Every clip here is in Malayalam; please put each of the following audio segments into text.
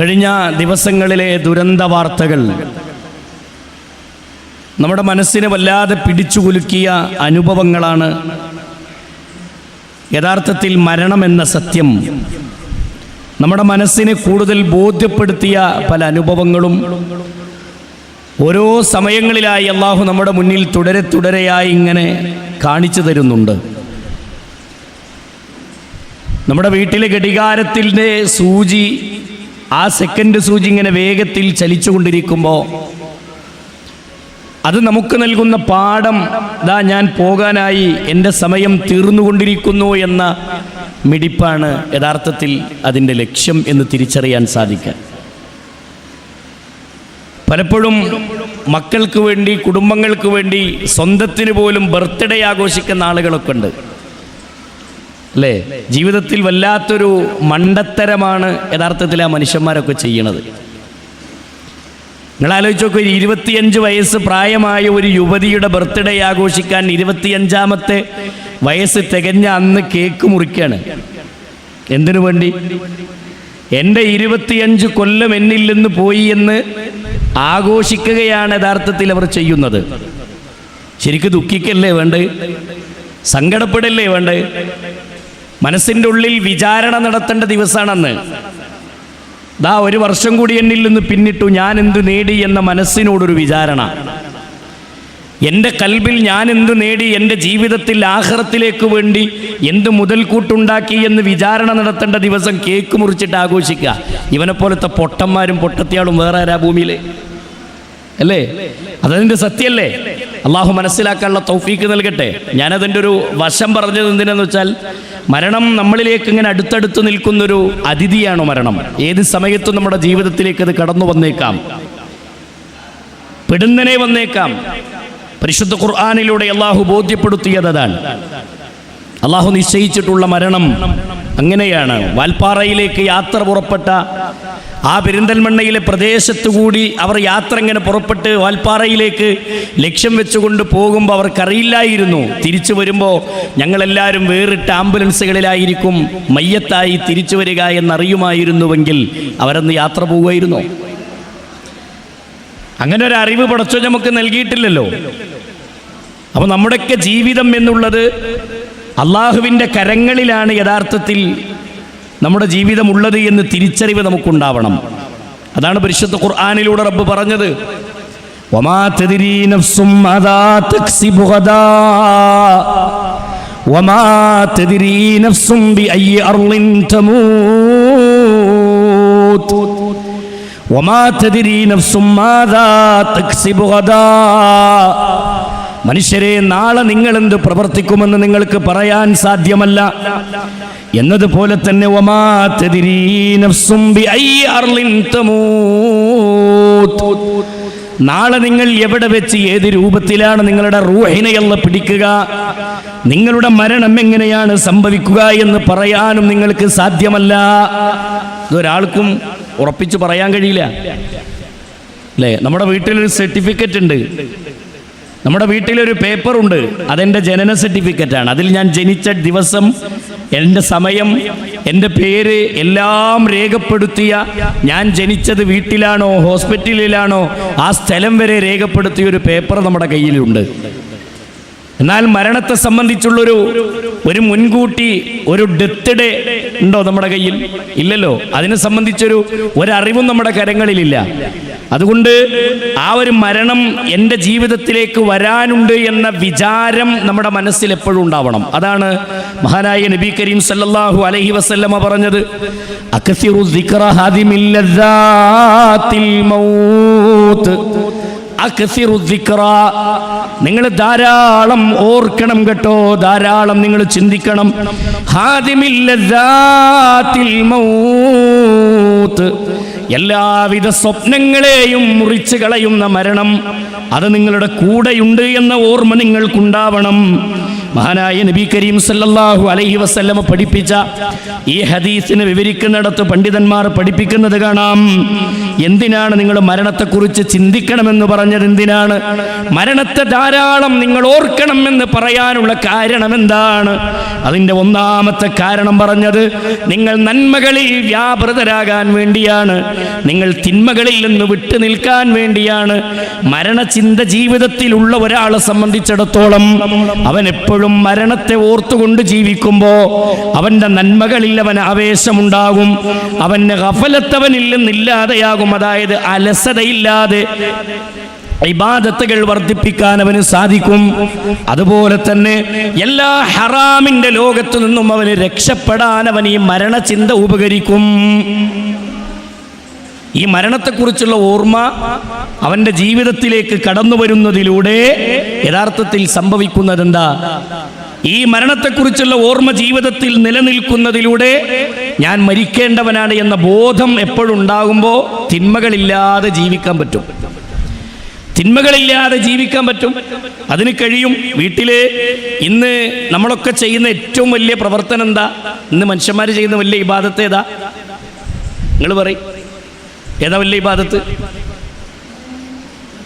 കഴിഞ്ഞ ദിവസങ്ങളിലെ ദുരന്ത വാർത്തകൾ നമ്മുടെ മനസ്സിനെ വല്ലാതെ പിടിച്ചുകുലുക്കിയ അനുഭവങ്ങളാണ്. യഥാർത്ഥത്തിൽ മരണമെന്ന സത്യം നമ്മുടെ മനസ്സിനെ കൂടുതൽ ബോധ്യപ്പെടുത്തിയ പല അനുഭവങ്ങളും ഓരോ സമയങ്ങളിലായി അള്ളാഹു നമ്മുടെ മുന്നിൽ തുടരെയായി ഇങ്ങനെ കാണിച്ചു തരുന്നുണ്ട്. നമ്മുടെ വീട്ടിലെ ഘടികാരത്തിൻ്റെ സൂചി, ആ സെക്കൻഡ് സൂചി ഇങ്ങനെ വേഗത്തിൽ ചലിച്ചുകൊണ്ടിരിക്കുമ്പോൾ അത് നമുക്ക് നൽകുന്ന പാഠം, ദാ ഞാൻ പോകാനായി, എൻ്റെ സമയം തീർന്നുകൊണ്ടിരിക്കുന്നു എന്ന മിടിപ്പാണ് യഥാർത്ഥത്തിൽ അതിൻ്റെ ലക്ഷ്യം എന്ന് തിരിച്ചറിയാൻ സാധിക്കാൻ. പലപ്പോഴും മക്കൾക്ക് വേണ്ടി, കുടുംബങ്ങൾക്ക് വേണ്ടി, സ്വന്തത്തിന് പോലും ബർത്ത്ഡേ ആഘോഷിക്കുന്ന ആളുകളൊക്കെ ഉണ്ട് അല്ലേ? ജീവിതത്തിൽ വല്ലാത്തൊരു മണ്ടത്തരമാണ് യഥാർത്ഥത്തിൽ ആ മനുഷ്യന്മാരൊക്കെ ചെയ്യണത്. നിങ്ങൾ ആലോചിച്ച് നോക്കൂ, 25 വയസ്സ് പ്രായമായ ഒരു യുവതിയുടെ ബർത്ത്ഡേ ആഘോഷിക്കാൻ 25ാമത്തെ വയസ്സ് തികഞ്ഞ അന്ന് കേക്ക് മുറിക്കുകയാണ്. എന്തിനു വേണ്ടി? എൻ്റെ 25 കൊല്ലം എന്നിൽ നിന്ന് പോയി എന്ന് ആഘോഷിക്കുകയാണ് യഥാർത്ഥത്തിൽ അവർ ചെയ്യുന്നത്. ശരിക്കും ദുഃഖിക്കല്ലേ വേണ്ടത്? സങ്കടപ്പെടല്ലേ വേണ്ടത്? മനസ്സിൻ്റെ ഉള്ളിൽ വിചാരണ നടത്തേണ്ട ദിവസമാണെന്ന്. ദാ 1 വർഷം കൂടി എന്നിൽ നിന്ന് പിന്നിട്ടു, ഞാൻ എന്ത് നേടി എന്ന മനസ്സിനോടൊരു വിചാരണ. എൻ്റെ കൽബിൽ ഞാൻ എന്ത് നേടി, എൻ്റെ ജീവിതത്തിൽ ആഖിറത്തിലേക്ക് വേണ്ടി എന്ത് മുതൽക്കൂട്ടുണ്ടാക്കി എന്ന് വിചാരണ നടത്തേണ്ട ദിവസം കേക്ക് മുറിച്ചിട്ട് ആഘോഷിക്കുക. ഇവനെപ്പോലത്തെ പൊട്ടന്മാരും പൊട്ടത്തിയാളും വേറെ ആരാ ഭൂമിയിൽ? അല്ലേ? അതതിൻ്റെ സത്യമല്ലേ? അള്ളാഹു മനസ്സിലാക്കാനുള്ള തൗഫീക്ക് നൽകട്ടെ. ഞാനതിൻ്റെ ഒരു വശം പറഞ്ഞത് എന്തിനാന്ന് വെച്ചാൽ, മരണം നമ്മളിലേക്ക് ഇങ്ങനെ അടുത്തടുത്ത് നിൽക്കുന്നൊരു അതിഥിയാണോ മരണം? ഏത് സമയത്തും നമ്മുടെ ജീവിതത്തിലേക്ക് അത് കടന്നു വന്നേക്കാം, പെടുന്നനെ വന്നേക്കാം. പരിശുദ്ധ ഖുർആനിലൂടെ അള്ളാഹു ബോധ്യപ്പെടുത്തിയതാണ്. അള്ളാഹു നിശ്ചയിച്ചിട്ടുള്ള മരണം അങ്ങനെയാണ്. വാൽപ്പാറയിലേക്ക് യാത്ര പുറപ്പെട്ട ആ പെരിന്തൽമണ്ണയിലെ പ്രദേശത്തുകൂടി അവർ യാത്ര ഇങ്ങനെ പുറപ്പെട്ട് വാൽപ്പാറയിലേക്ക് ലക്ഷ്യം വെച്ചുകൊണ്ട് പോകുമ്പോൾ അവർക്കറിയില്ലായിരുന്നു തിരിച്ചു വരുമ്പോൾ ഞങ്ങളെല്ലാവരും വേറിട്ട ആംബുലൻസുകളിലായിരിക്കും മയ്യത്തായി തിരിച്ചു വരിക എന്നറിയുമായിരുന്നുവെങ്കിൽ അവരന്ന് യാത്ര പോകുമായിരുന്നു. അങ്ങനെ ഒരു അറിവ് പടച്ചോൻ നമുക്ക് നൽകിയിട്ടില്ലല്ലോ. അപ്പോൾ നമ്മുടെയൊക്കെ ജീവിതം എന്നുള്ളത് അള്ളാഹുവിൻ്റെ കരങ്ങളിലാണ് യഥാർത്ഥത്തിൽ നമ്മുടെ ജീവിതം ഉള്ളത് എന്ന് തിരിച്ചറിവ് നമുക്കുണ്ടാവണം. അതാണ് പരിശുദ്ധ ഖുർആനിലൂടെ റബ്ബ് പറഞ്ഞത്, വമാ തദ്രീ നഫ്സും മാദാ തക്സിബു ഗദാ വമാ തദ്രീ നഫ്സും ബിഅയ്യി അർളിൻ തമൂത് വമാ തദ്രീ നഫ്സും മാദാ തക്സിബു ഗദാ. മനുഷ്യരെ, നാളെ നിങ്ങൾ എന്ത് പ്രവർത്തിക്കുമെന്ന് നിങ്ങൾക്ക് പറയാൻ സാധ്യമല്ല. എന്നതുപോലെ തന്നെ വമാ തദ്രീ നഫ്സും ബിഅയ്യി അർളിൻ തമൂത്. നാളെ നിങ്ങൾ എവിടെ വെച്ച് ഏത് രൂപത്തിലാണ് നിങ്ങളുടെ റൂഹിനെ അല്ലാഹ് പിടിക്കുക, നിങ്ങളുടെ മരണം എങ്ങനെയാണ് സംഭവിക്കുക എന്ന് പറയാനും നിങ്ങൾക്ക് സാധ്യമല്ല. ഇതൊരാൾക്കും ഉറപ്പിച്ച് പറയാൻ കഴിയില്ല അല്ലേ? നമ്മുടെ വീട്ടിലൊരു സർട്ടിഫിക്കറ്റ് ഉണ്ട്, നമ്മുടെ വീട്ടിലൊരു പേപ്പറുണ്ട്, അതെൻ്റെ ജനന സർട്ടിഫിക്കറ്റാണ്. അതിൽ ഞാൻ ജനിച്ച ദിവസം, എൻ്റെ സമയം, എൻ്റെ പേര് എല്ലാം രേഖപ്പെടുത്തിയ, ഞാൻ ജനിച്ചത് വീട്ടിലാണോ ഹോസ്പിറ്റലിലാണോ ആ സ്ഥലം വരെ രേഖപ്പെടുത്തിയ ഒരു പേപ്പർ നമ്മുടെ കയ്യിലുണ്ട്. എന്നാൽ മരണത്തെ സംബന്ധിച്ചുള്ളൊരു മുൻകൂട്ടി ഒരു ഡെത്ത് ഡേ ഉണ്ടോ നമ്മുടെ കയ്യിൽ? ഇല്ലല്ലോ. അതിനെ സംബന്ധിച്ചൊരറിവും നമ്മുടെ കരങ്ങളിലില്ല. അതുകൊണ്ട് ആ ഒരു മരണം എൻ്റെ ജീവിതത്തിലേക്ക് വരാനുണ്ട് എന്ന വിചാരം നമ്മുടെ മനസ്സിൽ എപ്പോഴും ഉണ്ടാവണം. അതാണ് മഹാനായ നബി കരീം സല്ലല്ലാഹു അലൈഹി വസല്ലമ പറഞ്ഞത്, അക്സിറു സിക്റ ഹാദിമിൽ ലദ്ദാത്തിൽ മൗത്ത്. അക്സിറു സിക്റ, നിങ്ങൾ ധാരാളം ഓർക്കണം കേട്ടോ, ധാരാളം നിങ്ങൾ ചിന്തിക്കണം. ഹാദിമിൽ ലദ്ദാത്തിൽ മൗത്ത്, എല്ലാവിധ സ്വപ്നങ്ങളെയും മുറിച്ചു കളയുന്ന മരണം, അത് നിങ്ങളുടെ കൂടെയുണ്ട് എന്ന ഓർമ്മ നിങ്ങൾക്കുണ്ടാവണം. മഹാനായ നബി കരീം സല്ലല്ലാഹു അലൈഹി വസല്ലമ പഠിപ്പിച്ച ഈ ഹദീസിനെ വിവരിക്കുന്നിടത്ത് പണ്ഡിതന്മാർ പഠിപ്പിക്കുന്നത് കാണാം. എന്തിനാണ് നിങ്ങൾ മരണത്തെക്കുറിച്ച് ചിന്തിക്കണമെന്ന് പറഞ്ഞത്? എന്തിനാണ് മരണത്തെ ധാരാളം നിങ്ങൾ ഓർക്കണമെന്ന് പറയാനുള്ള കാരണം എന്താണ്? അതിൻ്റെ ഒന്നാമത്തെ കാരണം പറഞ്ഞത് നിങ്ങൾ നന്മകളിൽ വ്യാപൃതരാകാൻ വേണ്ടിയാണ്, നിങ്ങൾ തിന്മകളിൽ നിന്ന് വിട്ടു നിൽക്കാൻ വേണ്ടിയാണ്. മരണചിന്ത ജീവിതത്തിലുള്ള ഒരാളെ സംബന്ധിച്ചിടത്തോളം അവൻ എപ്പോഴും മരണത്തെ ഓർത്തുകൊണ്ട് ജീവിക്കുമ്പോൾ അവൻ്റെ നന്മകളിൽ അവന് ആവേശമുണ്ടാകും, അവന് ഗഫലത്തവനിൽ നിന്നില്ലാതെയാകും. അതായത് അലസതയില്ലാതെ ഇബാദത്തുകൾ വർദ്ധിപ്പിക്കാൻ അവന് സാധിക്കും. അതുപോലെ തന്നെ എല്ലാ ഹറാമിൻ്റെ ലോകത്തു നിന്നും അവന് രക്ഷപ്പെടാൻ അവൻ ഈ മരണചിന്ത ഉപകരിക്കും. ഈ മരണത്തെക്കുറിച്ചുള്ള ഓർമ്മ അവൻ്റെ ജീവിതത്തിലേക്ക് കടന്നു വരുന്നതിലൂടെ യഥാർത്ഥത്തിൽ സംഭവിക്കുന്നത് എന്താ? ഈ മരണത്തെക്കുറിച്ചുള്ള ഓർമ്മ ജീവിതത്തിൽ നിലനിൽക്കുന്നതിലൂടെ ഞാൻ മരിക്കേണ്ടവനാണ് എന്ന ബോധം എപ്പോഴുണ്ടാകുമ്പോൾ തിന്മകളില്ലാതെ ജീവിക്കാൻ പറ്റും. തിന്മകളില്ലാതെ ജീവിക്കാൻ പറ്റും, അതിന് കഴിയും. വീട്ടിൽ ഇന്ന് നമ്മളൊക്കെ ചെയ്യുന്ന ഏറ്റവും വലിയ പ്രവർത്തനം എന്താ? ഇന്ന് മനുഷ്യന്മാർ ചെയ്യുന്ന വലിയ ഇബാദത്ത് ഏതാ? നിങ്ങൾ പറയും, ഏതാ വലിയ ഇബാദത്ത്?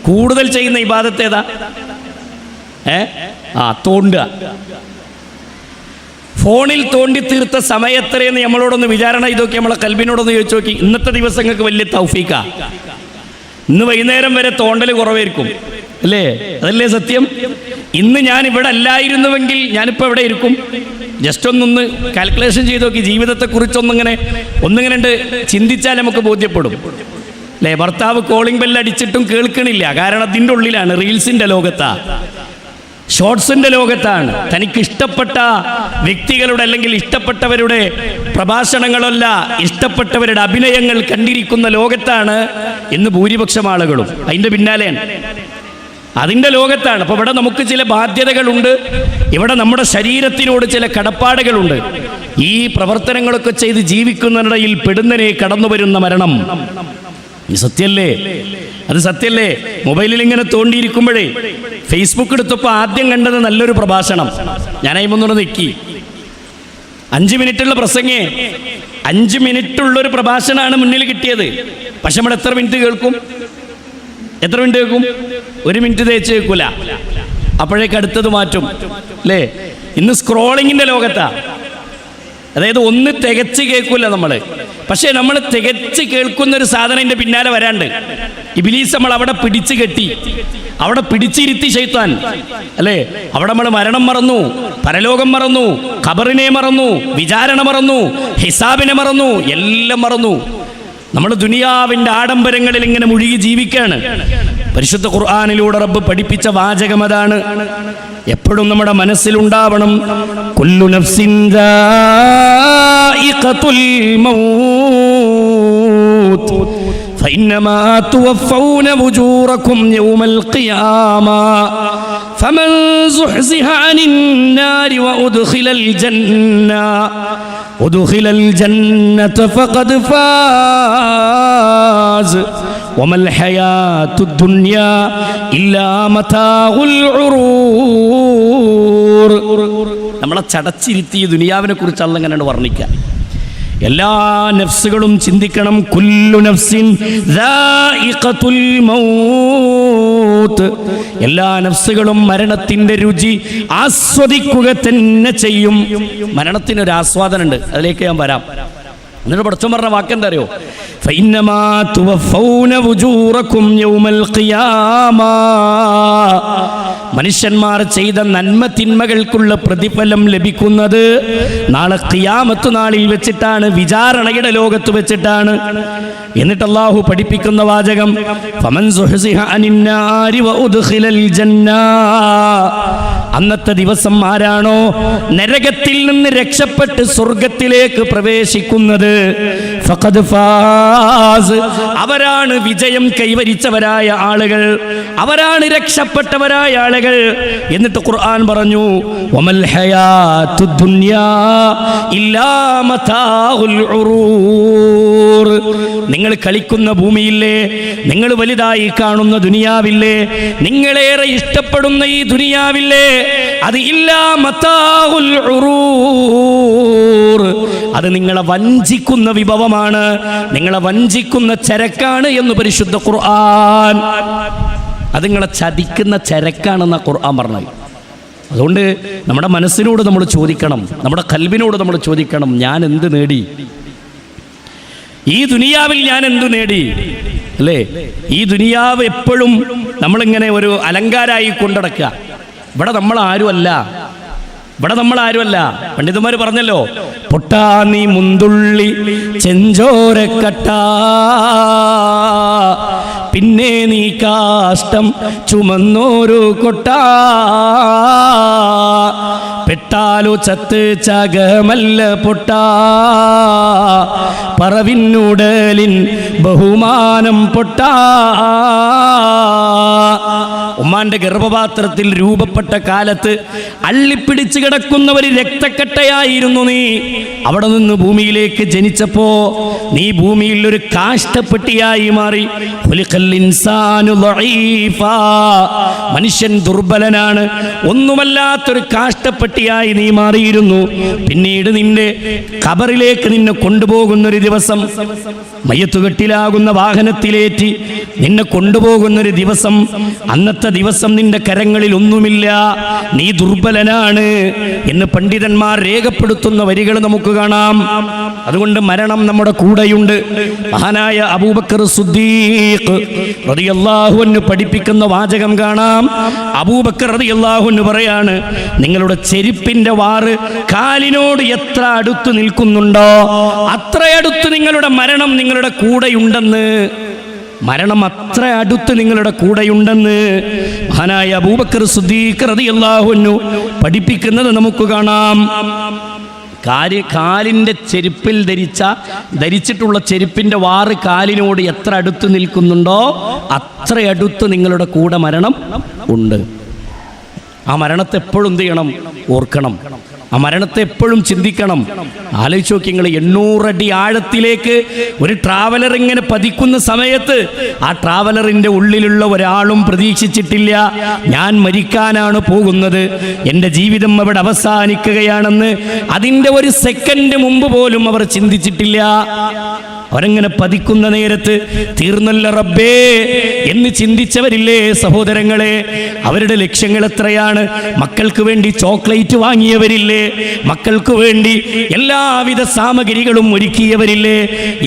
കൂടുതൽ ചെയ്യുന്ന ഇബാദത്ത് ഏതാ? തോണ്ടുക. ഫോണിൽ തോണ്ടി തീർത്ത സമയം എത്രയെന്ന് നമ്മളോടൊന്ന് വിചാരണ ചെയ്ത് നമ്മളെ കൽബിനോടൊന്ന് ചോദിച്ചു നോക്കി. ഇന്നത്തെ ദിവസങ്ങൾക്ക് വലിയ തൗഫീക്കാ. ഇന്ന് വൈകുന്നേരം വരെ തോണ്ടൽ കുറവായിരിക്കും, അല്ലേ? അതല്ലേ സത്യം? ഇന്ന് ഞാൻ ഇവിടെ അല്ലായിരുന്നുവെങ്കിൽ ഞാനിപ്പോൾ എവിടെ ഇരിക്കും? ജസ്റ്റ് ഒന്നൊന്ന് കാൽക്കുലേഷൻ ചെയ്ത് നോക്കി. ജീവിതത്തെക്കുറിച്ചൊന്നിങ്ങനെ ചിന്തിച്ചാൽ നമുക്ക് ബോധ്യപ്പെടും, അല്ലേ? ഭർത്താവ് കോളിംഗ് ബെല്ല് അടിച്ചിട്ടും കേൾക്കണില്ല. കാരണം അതിൻ്റെ ഉള്ളിലാണ്, റീൽസിൻ്റെ ലോകത്താ, ഷോർട്സിൻ്റെ ലോകത്താണ്. തനിക്ക് ഇഷ്ടപ്പെട്ട വ്യക്തികളുടെ അല്ലെങ്കിൽ ഇഷ്ടപ്പെട്ടവരുടെ പ്രഭാഷണങ്ങളല്ല, ഇഷ്ടപ്പെട്ടവരുടെ അഭിനയങ്ങൾ കണ്ടിരിക്കുന്ന ലോകത്താണ് ഇന്ന് ഭൂരിപക്ഷം ആളുകളും. അതിൻ്റെ പിന്നാലെയാണ്, അതിൻ്റെ ലോകത്താണ്. അപ്പോൾ ഇവിടെ നമുക്ക് ചില ബാധ്യതകളുണ്ട്, ഇവിടെ നമ്മുടെ ശരീരത്തിനോട് ചില കടപ്പാടുകളുണ്ട്. ഈ പ്രവർത്തനങ്ങളൊക്കെ ചെയ്ത് ജീവിക്കുന്നതിനിടയിൽ പെടുന്നതിനെ കടന്നു വരുന്ന മരണം ഈ സത്യല്ലേ? അത് സത്യല്ലേ? മൊബൈലിൽ ഇങ്ങനെ തോണ്ടിയിരിക്കുമ്പോഴേ ഫേസ്ബുക്ക് എടുത്തപ്പോൾ ആദ്യം കണ്ടത് നല്ലൊരു പ്രഭാഷണം. ഞാൻ അയിമൊന്നുകൂടെ നിൽക്കി. 5 മിനിറ്റുള്ള പ്രസംഗേ, 5 മിനിറ്റുള്ളൊരു പ്രഭാഷണമാണ് മുന്നിൽ കിട്ടിയത്. പക്ഷെ നമ്മൾ എത്ര മിനിറ്റ് കേൾക്കും? 1 മിനിറ്റ് തേച്ച് കേൾക്കൂല, അപ്പോഴേക്ക് അടുത്തത് മാറ്റും, അല്ലേ? ഇന്ന് സ്ക്രോളിങ്ങിൻ്റെ ലോകത്താ. അതായത് ഒന്ന് തികച്ച് കേൾക്കൂല നമ്മൾ. പക്ഷേ നമ്മൾ തികച്ച് കേൾക്കുന്നൊരു സാധനത്തിൻ്റെ പിന്നാലെ വരാണ്ട് ഇബ്ലീസ് നമ്മൾ അവിടെ പിടിച്ചു കെട്ടി, അവിടെ പിടിച്ചിരുത്തി ശൈത്താൻ, അല്ലേ? അവിടെ നമ്മൾ മരണം മറന്നു, പരലോകം മറന്നു, ഖബറിനെ മറന്നു, വിചാരണ മറന്നു, ഹിസാബിനെ മറന്നു, എല്ലാം മറന്നു. നമ്മൾ ദുനിയാവിൻ്റെ ആഡംബരങ്ങളിൽ ഇങ്ങനെ മുഴുകി ജീവിക്കുകയാണ്. പരിശുദ്ധ ഖുർആനിലൂടെ റബ്ബ് പഠിപ്പിച്ച വാചകം അതാണ്. എപ്പോഴും നമ്മുടെ മനസ്സിലുണ്ടാവണം, കുല്ലു നഫ്സിൻ ദാഇഖത്തുൽ മൗത്ത് ഫഇന്നമാ തുവഫൗന ഉജൂറകും യൗമൽ ഖിയാമ ഫമൻ സുഹ്സിഹ അനിൻ നാരി വഉദ്ഖിലൽ ജന്നത ഫഖദ് ഫാസ് വമൽ ഹയാത്തുദ് ദുനിയാ ഇല്ലാ മതാഉൽ ഉറൂർ. നമ്മളെ ചടച്ചിരുത്തി ദുനിയാവിനെ കുറിച്ച് അല്ലാഹു ഇങ്ങനെ വർണ്ണിക്കുക. എല്ലാ നഫ്സുകളും ചിന്തിക്കണം, കുല്ലു നഫ്സിൻ ദാഇഖത്തുൽ മൗത്ത്. എല്ലാ നഫ്സുകളും മരണത്തിൻ്റെ രുചി ആസ്വദിക്കുക തന്നെ ചെയ്യും. മരണത്തിനൊരു ആസ്വാദനമുണ്ട്, അതിലേക്ക് ഞാൻ വരാം. എന്നിട്ട് പഠിച്ചോൻ പറഞ്ഞ വാക്കെന്താ അറിയോ? ഫഇന്നമാ തുവഫൗന ഉജൂറകും യൗമൽ ഖിയാമ. മനുഷ്യന്മാർ ചെയ്ത നന്മ തിന്മകൾക്കുള്ള പ്രതിഫലം ലഭിക്കുന്നത് നാളെ ഖിയാമത്ത് നാളിൽ വെച്ചിട്ടാണ്, വിചാരണയുടെ ലോകത്ത് വെച്ചിട്ടാണ്. എന്നിട്ട് അല്ലാഹു പഠിപ്പിക്കുന്ന വാചകം, ഫമൻ സുഹ്സിഹ അനിൻ നാരി വഉദ്ഖിലൽ ജന്ന. അന്നത്തെ ദിവസം ആരാണോ നരകത്തിൽ നിന്ന് രക്ഷപ്പെട്ട് സ്വർഗത്തിലേക്ക് പ്രവേശിക്കുന്നത്, ഫഖദ് ഫാസ്, അവരാണ് വിജയം കൈവരിച്ചവരായ ആളുകൾ, അവരാണ് രക്ഷപ്പെട്ടവരായ ആളുകൾ. എന്നിട്ട് ഖുർആൻ പറഞ്ഞു, വമൽ ഹയാത്തുദ് ദുനിയാ ഇല്ലാ മതാഉൽ ഉറൂർ. നിങ്ങൾ കളിക്കുന്ന ഭൂമിയില്ലേ, നിങ്ങൾ വലുതായി കാണുന്ന ദുനിയാവില്ലേ, നിങ്ങളേറെ ഇഷ്ടപ്പെടുന്ന ഈ ദുനിയാവില്ലേ, അത് ഇല്ലാ മതാഉൽ ഉറൂർ, അത് നിങ്ങളെ വഞ്ചിക്കുന്ന വിഭവമാണ്, നിങ്ങളെ വഞ്ചിക്കുന്ന ചരക്കാണ് എന്ന് പരിശുദ്ധ ഖുർആൻ. അത് നിങ്ങളെ ചതിക്കുന്ന ചരക്കാണെന്ന ഖുർആൻ പറഞ്ഞത്. അതുകൊണ്ട് നമ്മുടെ മനസ്സിനോട് നമ്മൾ ചോദിക്കണം, നമ്മുടെ ഖൽബിനോട് നമ്മൾ ചോദിക്കണം, ഞാൻ എന്ത് നേടി ഈ ദുനിയാവിൽ? ഞാൻ എന്തു നേടി? അല്ലേ? ഈ ദുനിയാവ് എപ്പോഴും നമ്മളിങ്ങനെ ഒരു അലങ്കാരമായി കൊണ്ടടക്കുക. ഇവിടെ നമ്മൾ ആരുമല്ല, ഇവിടെ നമ്മൾ ആരുമല്ല. പണ്ഡിതന്മാർ പറഞ്ഞല്ലോ, പൊട്ടാ നീ മുന്തുള്ളി ചെഞ്ചോരക്കട്ട, പിന്നെ നീ കാഷ്ടം ചുമന്നോരു കൊട്ട, പെട്ടാലു ചത്ത് ചകമല്ല പൊട്ട, പറവിന്നുടലിൻ ബഹുമാനം പൊട്ട. ഉമ്മാന്റെ ഗർഭപാത്രത്തിൽ രൂപപ്പെട്ട കാലത്ത് അള്ളിപ്പിടിച്ച് കിടക്കുന്ന ഒരു രക്തക്കട്ടയായിരുന്നു നീ. അവിടെ നിന്ന് ഭൂമിയിലേക്ക് ജനിച്ചപ്പോ നീ ഭൂമിയിൽ ഒരു കാഷ്ടപ്പെട്ടിയായി മാറി. മനുഷ്യൻ ദുർബലനാണ്, ഒന്നുമല്ലാത്തൊരു കാഷ്ടപ്പെട്ടിയായി നീ മാറിയിരുന്നു. പിന്നീട് നിന്റെ ഖബറിലേക്ക് നിന്നെ കൊണ്ടുപോകുന്നൊരു ദിവസം, മയ്യത്തുകെട്ടിലാകുന്ന വാഹനത്തിലേറ്റി നിന്നെ കൊണ്ടുപോകുന്നൊരു ദിവസം, അന്നത്തെ ദിവസം നിന്റെ കരങ്ങളിൽ ഒന്നുമില്ല, നീ ദുർബലനാണ് എന്ന് പണ്ഡിതന്മാർ രേഖപ്പെടുത്തുന്ന വരികൾ നമുക്ക് കാണാം. അതുകൊണ്ട് മരണം നമ്മുടെ കൂടെയുണ്ട്. മഹാനായ അബൂബക്കർ സിദ്ദീഖ് റളിയല്ലാഹു അൻഹു പഠിപ്പിക്കുന്ന വാചകം കാണാം. അബൂബക്കർ റളിയല്ലാഹു അൻഹു പറയാണ്, നിങ്ങളുടെ ചെരുപ്പിന്റെ വാറ് കാലിനോട് എത്ര അടുത്ത് നിൽക്കുന്നുണ്ടോ അത്ര അടുത്ത് നിങ്ങളുടെ മരണം നിങ്ങളുടെ കൂടെയുണ്ടെന്ന്. മരണം അത്ര അടുത്ത് നിങ്ങളുടെ കൂടെയുണ്ടെന്ന് മഹാനായ അബൂബക്കർ സിദ്ദീഖ് റളിയല്ലാഹു അൻഹു പഠിപ്പിക്കുന്നത് നമുക്ക് കാണാം. കാലിൻ്റെ ചെരുപ്പിൽ ധരിച്ചിട്ടുള്ള ചെരുപ്പിൻ്റെ വാറ് കാലിനോട് എത്ര അടുത്ത് നിൽക്കുന്നുണ്ടോ അത്ര അടുത്ത് നിങ്ങളുടെ കൂടെ മരണം ഉണ്ട്. ആ മരണത്തെ എപ്പോഴും എന്ത് ചെയ്യണം? ഓർക്കണം. ആ മരണത്തെ എപ്പോഴും ചിന്തിക്കണം. ആലോചിച്ച് നോക്കി നിങ്ങൾ, 800 അടി ആഴത്തിലേക്ക് ഒരു ട്രാവലർ ഇങ്ങനെ പതിക്കുന്ന സമയത്ത് ആ ട്രാവലറിൻ്റെ ഉള്ളിലുള്ള ഒരാളും പ്രതീക്ഷിച്ചിട്ടില്ല ഞാൻ മരിക്കാനാണ് പോകുന്നത്, എൻ്റെ ജീവിതം അവിടെ അവസാനിക്കുകയാണെന്ന്. അതിൻ്റെ ഒരു സെക്കൻഡ് മുമ്പ് പോലും അവർ ചിന്തിച്ചിട്ടില്ല. അവരങ്ങനെ പതിക്കുന്ന നേരത്ത് തീർന്നല്ല റബ്ബേ എന്ന് ചിന്തിച്ചവരില്ലേ സഹോദരങ്ങളെ? അവരുടെ ലക്ഷ്യങ്ങൾ എത്രയാണ്? മക്കൾക്ക് വേണ്ടി ചോക്ലേറ്റ് വാങ്ങിയവരില്ലേ? മക്കൾക്ക് വേണ്ടി എല്ലാവിധ സാമഗ്രികളും ഒരുക്കിയവരില്ലേ?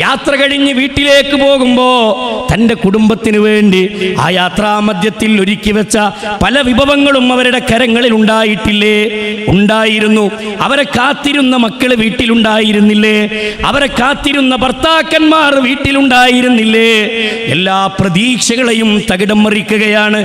യാത്ര കഴിഞ്ഞ് വീട്ടിലേക്ക് പോകുമ്പോ തൻ്റെ കുടുംബത്തിന് വേണ്ടി ആ യാത്രാമധ്യത്തിൽ ഒരുക്കി വെച്ച പല വിഭവങ്ങളും അവരുടെ കരങ്ങളിൽ ഉണ്ടായിട്ടില്ലേ? ഉണ്ടായിരുന്നു. അവരെ കാത്തിരുന്ന മക്കൾ വീട്ടിലുണ്ടായിരുന്നില്ലേ? അവരെ കാത്തിരുന്ന ഭർത്താക്കന്മാർ വീട്ടിലുണ്ടായിരുന്നില്ലേ? എല്ലാ പ്രതീക്ഷകളെയും തകിടം മറിക്കുകയാണ്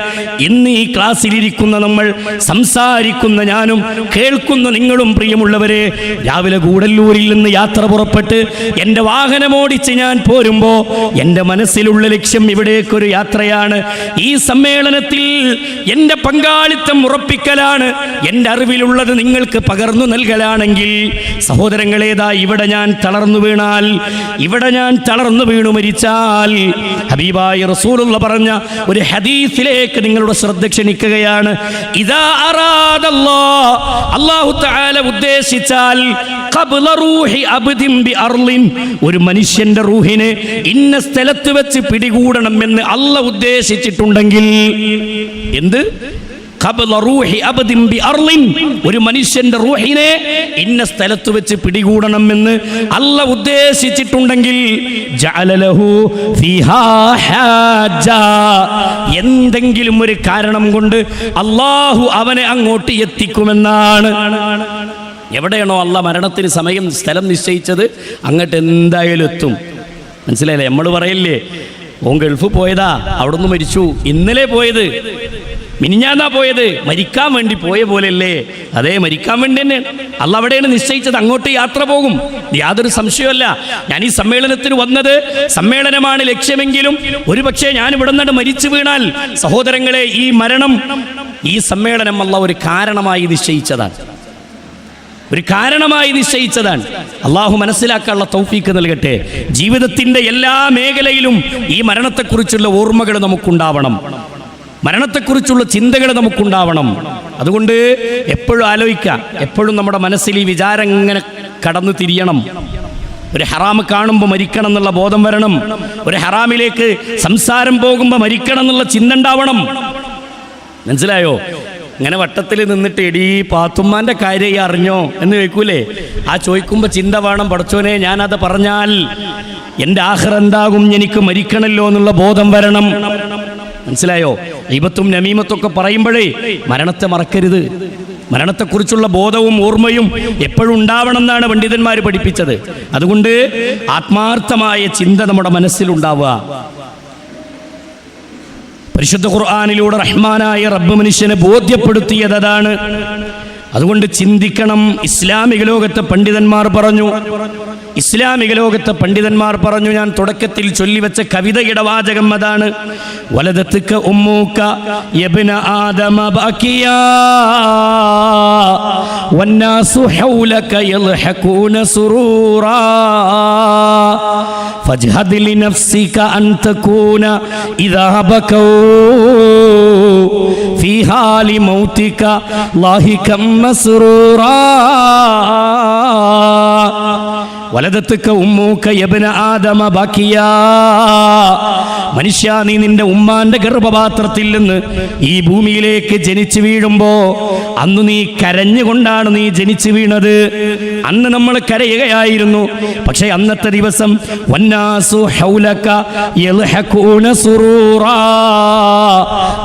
ഇന്ന് ഈ ക്ലാസ്സിലിരിക്കുന്ന നമ്മൾ, സംസാരിക്കുന്ന ഞാനും കേൾക്കുന്ന നിങ്ങളും. പ്രിയമുള്ളവരെ, രാവിലെ ഗൂഡല്ലൂരിൽ നിന്ന് യാത്ര പുറപ്പെട്ട് എൻ്റെ വാഹനമോടിച്ച് ഞാൻ പോരുമ്പോൾ എൻ്റെ മനസ്സിലുള്ള ലക്ഷ്യം ഇവിടേക്കൊരു യാത്രയാണ്. ഈ സമ്മേളനത്തിൽ എൻ്റെ പങ്കാളിത്തം ഉറപ്പിക്കലാണ്. എൻ്റെ അറിവിലുള്ളത് നിങ്ങൾക്ക് പകർന്നു നൽകലാണെങ്കിൽ സഹോദരങ്ങളേതാ, ഇവിടെ ഞാൻ തളർന്നു വീണാൽ, ഇവിടെ ഞാൻ തളർന്നു വീണു മരിച്ചാൽ, ഹബീബായ റസൂലുള്ള പറഞ്ഞ ഒരു ഹദീസിലേക്ക് നിങ്ങളുടെ ശ്രദ്ധ ക്ഷണിക്കുകയാണ്. ഇദാ അറാദല്ലാഹ്, അല്ലാഹു തആല ഉദ്ദേശിച്ചാൽ, ഖബ്ല റൂഹി അബ്ദിൻ ബി അർളിൻ, ഒരു മനുഷ്യന്റെ റൂഹിനെ ഇന്ന സ്ഥലത്ത് വെച്ച് പിടികൂടണമെന്ന് അല്ലാഹു ഉദ്ദേശിച്ചിട്ടുണ്ടെങ്കിൽ, എന്ത്? ഖബ്ല റൂഹി അബ്ദിൻ ബി അർളിൻ, ഒരു മനുഷ്യന്റെ റൂഹിനെ ഇന്ന സ്ഥലത്ത് വെച്ച് പിടികൂടണമെന്ന് അല്ലാഹു ഉദ്ദേശിച്ചിട്ടുണ്ടെങ്കിൽ, ജഅല ലഹു ഫീഹാ ഹാജ, എന്തെങ്കിലും ഒരു കാരണം കൊണ്ട് അല്ലാഹു അവനെ അങ്ങോട്ട് എത്തിക്കുമെന്നാണ്. എവിടെയാണോ അല്ലാഹ് മരണത്തിന് സമയം സ്ഥലം നിശ്ചയിച്ചത് അങ്ങോട്ട് എന്തായാലും എത്തും. മനസ്സിലായില്ലേ? നമ്മൾ പറയില്ലേ, ഓൻ ഗൾഫ് പോയതാ, അവിടെ നിന്ന് മരിച്ചു, ഇന്നലെ പോയത്, മിനിഞ്ഞാന്നാ പോയത്, മരിക്കാൻ വേണ്ടി പോയ പോലെയല്ലേ? അതേ, മരിക്കാൻ വേണ്ടി തന്നെ അല്ലാഹ് അവിടെയാണ് നിശ്ചയിച്ചത്, അങ്ങോട്ട് യാത്ര പോകും, യാതൊരു സംശയമല്ല. ഞാൻ ഈ സമ്മേളനത്തിന് വന്നത്, സമ്മേളനമാണ് ലക്ഷ്യമെങ്കിലും ഒരുപക്ഷെ ഞാൻ ഇവിടെ നിന്നിട്ട് മരിച്ചു വീണാൽ, സഹോദരങ്ങളെ, ഈ മരണം, ഈ സമ്മേളനം അല്ലാഹ് ഒരു കാരണമായി നിശ്ചയിച്ചതാണ്, ഒരു കാരണമായി നിശ്ചയിച്ചതാണ്. അള്ളാഹു മനസ്സിലാക്കാനുള്ള തൗഫീക്ക് നൽകട്ടെ. ജീവിതത്തിൻ്റെ എല്ലാ മേഖലയിലും ഈ മരണത്തെക്കുറിച്ചുള്ള ഓർമ്മകൾ നമുക്കുണ്ടാവണം, മരണത്തെക്കുറിച്ചുള്ള ചിന്തകൾ നമുക്കുണ്ടാവണം. അതുകൊണ്ട് എപ്പോഴും ആലോചിക്കുക, എപ്പോഴും നമ്മുടെ മനസ്സിൽ ഈ വിചാരം ഇങ്ങനെ കടന്നു തിരിയണം. ഒരു ഹറാമ് കാണുമ്പോൾ മരിക്കണം എന്നുള്ള ബോധം വരണം. ഒരു ഹറാമിലേക്ക് സംസാരം പോകുമ്പോൾ മരിക്കണം എന്നുള്ള ചിന്ത ഉണ്ടാവണം. മനസ്സിലായോ? ഇങ്ങനെ വട്ടത്തിൽ നിന്നിട്ട് എടീ പാത്തുമ്മാൻ്റെ കാര്യം അറിഞ്ഞോ എന്ന് ചോദിക്കൂലേ? ആ ചോദിക്കുമ്പോൾ ചിന്ത വേണം, പടച്ചോനെ ഞാനത് പറഞ്ഞാൽ എൻ്റെ ആഖിറ എന്താകും, എനിക്ക് മരിക്കണല്ലോ എന്നുള്ള ബോധം വരണം. മനസ്സിലായോ? ഗീബത്തും നമീമത്തൊക്കെ പറയുമ്പോഴേ മരണത്തെ മറക്കരുത്. മരണത്തെക്കുറിച്ചുള്ള ബോധവും ഓർമ്മയും എപ്പോഴും ഉണ്ടാവണം എന്നാണ് പണ്ഡിതന്മാർ പഠിപ്പിച്ചത്. അതുകൊണ്ട് ആത്മാർത്ഥമായ ചിന്ത നമ്മുടെ മനസ്സിലുണ്ടാവുക. പരിശുദ്ധ ഖുർആനിലൂടെ റഹ്മാനായ റബ്ബ് മനുഷ്യനെ ബോധ്യപ്പെടുത്തിയത് അതാണ്. അതുകൊണ്ട് ചിന്തിക്കണം. ഇസ്ലാമിക ലോകത്തെ പണ്ഡിതന്മാർ പറഞ്ഞു, ഞാൻ തുടക്കത്തിൽ ചൊല്ലിവെച്ച കവിതയുടെ വാചകം അതാണ്. വലദത്ക ഉമ്മൂക യബ്ന ആദമ ബകിയാ വന്നാസു ഹൗലക യൽഹഖൂന സുറൂറാ ഫജ്ഹദ് ലിനഫ്സിക അൻ തകൂന ഇദാ ബകൗ ഫീ ഹാലി മൗതിക ലാഹികം മസ്റൂറാ വലദത്ക ഉമ്മൂക യബ്ന ആദമ ബകിയാ. മനുഷ്യ, നീ നിന്റെ ഉമ്മാന്റെ ഗർഭപാത്രത്തിൽ നിന്ന് ഈ ഭൂമിയിലേക്ക് ജനിച്ചു വീഴുമ്പോ അന്ന് നീ കരഞ്ഞുകൊണ്ടാണ് നീ ജനിച്ചു വീണത്. അന്ന് നമ്മൾ കരയുകയായിരുന്നു. പക്ഷെ അന്നത്തെ ദിവസം വന്നാസു ഹൗലക യൽഹഖൂന സുറൂറാ,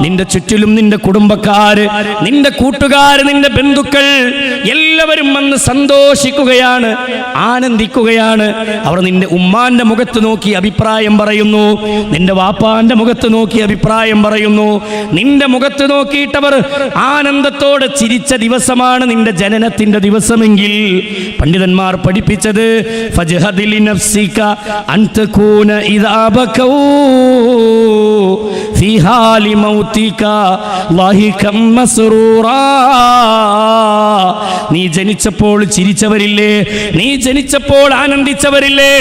നിന്റെ ചുറ്റിലും നിന്റെ കുടുംബക്കാര്, നിന്റെ കൂട്ടുകാര്, നിന്റെ ബന്ധുക്കൾ എല്ലാവരും അന്ന് സന്തോഷിക്കുകയാണ്, ആനന്ദിക്കുകയാണ്. അവർ നിന്റെ ഉമ്മാന്റെ മുഖത്ത് നോക്കി അഭിപ്രായം പറയുന്നു, നിന്റെ വാപ്പാന്റെ മുഖത്ത് നോക്കി അഭിപ്രായം പറയുന്നു. നിന്റെ മുഖത്ത് നോക്കിയിട്ടവർ ആനന്ദത്തോടെ ചിരിച്ച ദിവസമാണ് നിന്റെ ജനനത്തിന്റെ ദിവസമെങ്കിൽ പണ്ഡിതന്മാർ പഠിപ്പിച്ചത് ഫജ്ഹദ് ലിനഫ്സിക അൻ തകൂന ഇദാ ബകൗ ഫീ ഹാലി മൗതിക ലാഹികം മസ്റൂറാ. നീ ജനിച്ചപ്പോൾ ചിരിച്ചവരില്ലേ? നീ ജനിച്ചപ്പോൾ ആനന്ദിച്ചവരില്ലേ?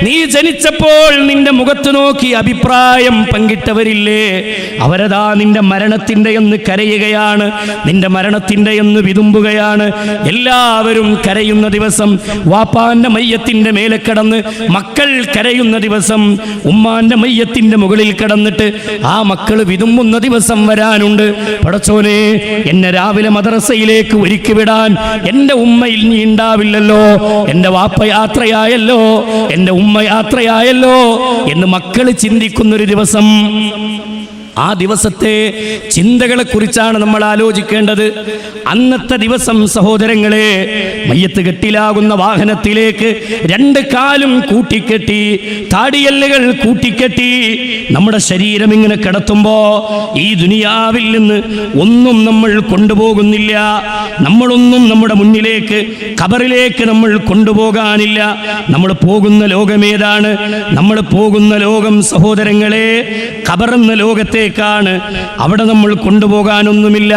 നീ ജനിച്ചപ്പോൾ നിന്റെ മുഖത്ത് നോക്കി അഭിപ്രായം പങ്കിട്ടവരില്ലേ? അവരതാ നിന്റെ മരണത്തിന്റെ എന്ന് കരയുകയാണ്, നിന്റെ മരണത്തിന്റെ എന്ന് വിതുമ്പുകയാണ്. എല്ലാവരും കരയുന്ന ദിവസം, വാപ്പാന്റെ മയ്യത്തിന്റെ മേലെ കിടന്ന് മക്കൾ കരയുന്ന ദിവസം, ഉമ്മാന്റെ മയ്യത്തിന്റെ മുകളിൽ കിടന്നിട്ട് ആ മക്കൾ വിതുമ്പുന്ന ദിവസം വരാനുണ്ട്. പടച്ചോനെ, എന്നെ രാവിലെ മദ്രസയിലേക്ക് ഒരുക്കി വിടാൻ എൻ്റെ ഉമ്മയിൽ നീ ഉണ്ടാവില്ലല്ലോ, എൻ്റെ വാപ്പ യാത്രയായല്ലോ, എൻ്റെ ഉമ്മ യാത്രയായല്ലോ എന്ന് മക്കൾ ചിന്തിക്കുന്നൊരു ദിവസം. ആ ദിവസത്തെ ചിന്തകളെ കുറിച്ചാണ് നമ്മൾ ആലോചിക്കേണ്ടത്. അന്നത്തെ ദിവസം സഹോദരങ്ങളെ, മയ്യത്ത് കെട്ടിലാകുന്ന വാഹനത്തിലേക്ക് രണ്ട് കാലും കൂട്ടിക്കെട്ടി, താടിയല്ലുകൾ കൂട്ടിക്കെട്ടി നമ്മുടെ ശരീരം ഇങ്ങനെ കിടത്തുമ്പോ ഈ ദുനിയാവിൽ നിന്ന് ഒന്നും നമ്മൾ കൊണ്ടുപോകുന്നില്ല. നമ്മളൊന്നും നമ്മുടെ മുന്നിലേക്ക് ഖബറിലേക്ക് നമ്മൾ കൊണ്ടുപോകാനില്ല. നമ്മൾ പോകുന്ന ലോകമേതാണ്? നമ്മൾ പോകുന്ന ലോകം സഹോദരങ്ങളെ ഖബറെന്ന ലോകത്തെ ാണ്. അവിടെ നമ്മൾ കൊണ്ടുപോകാനൊന്നുമില്ല.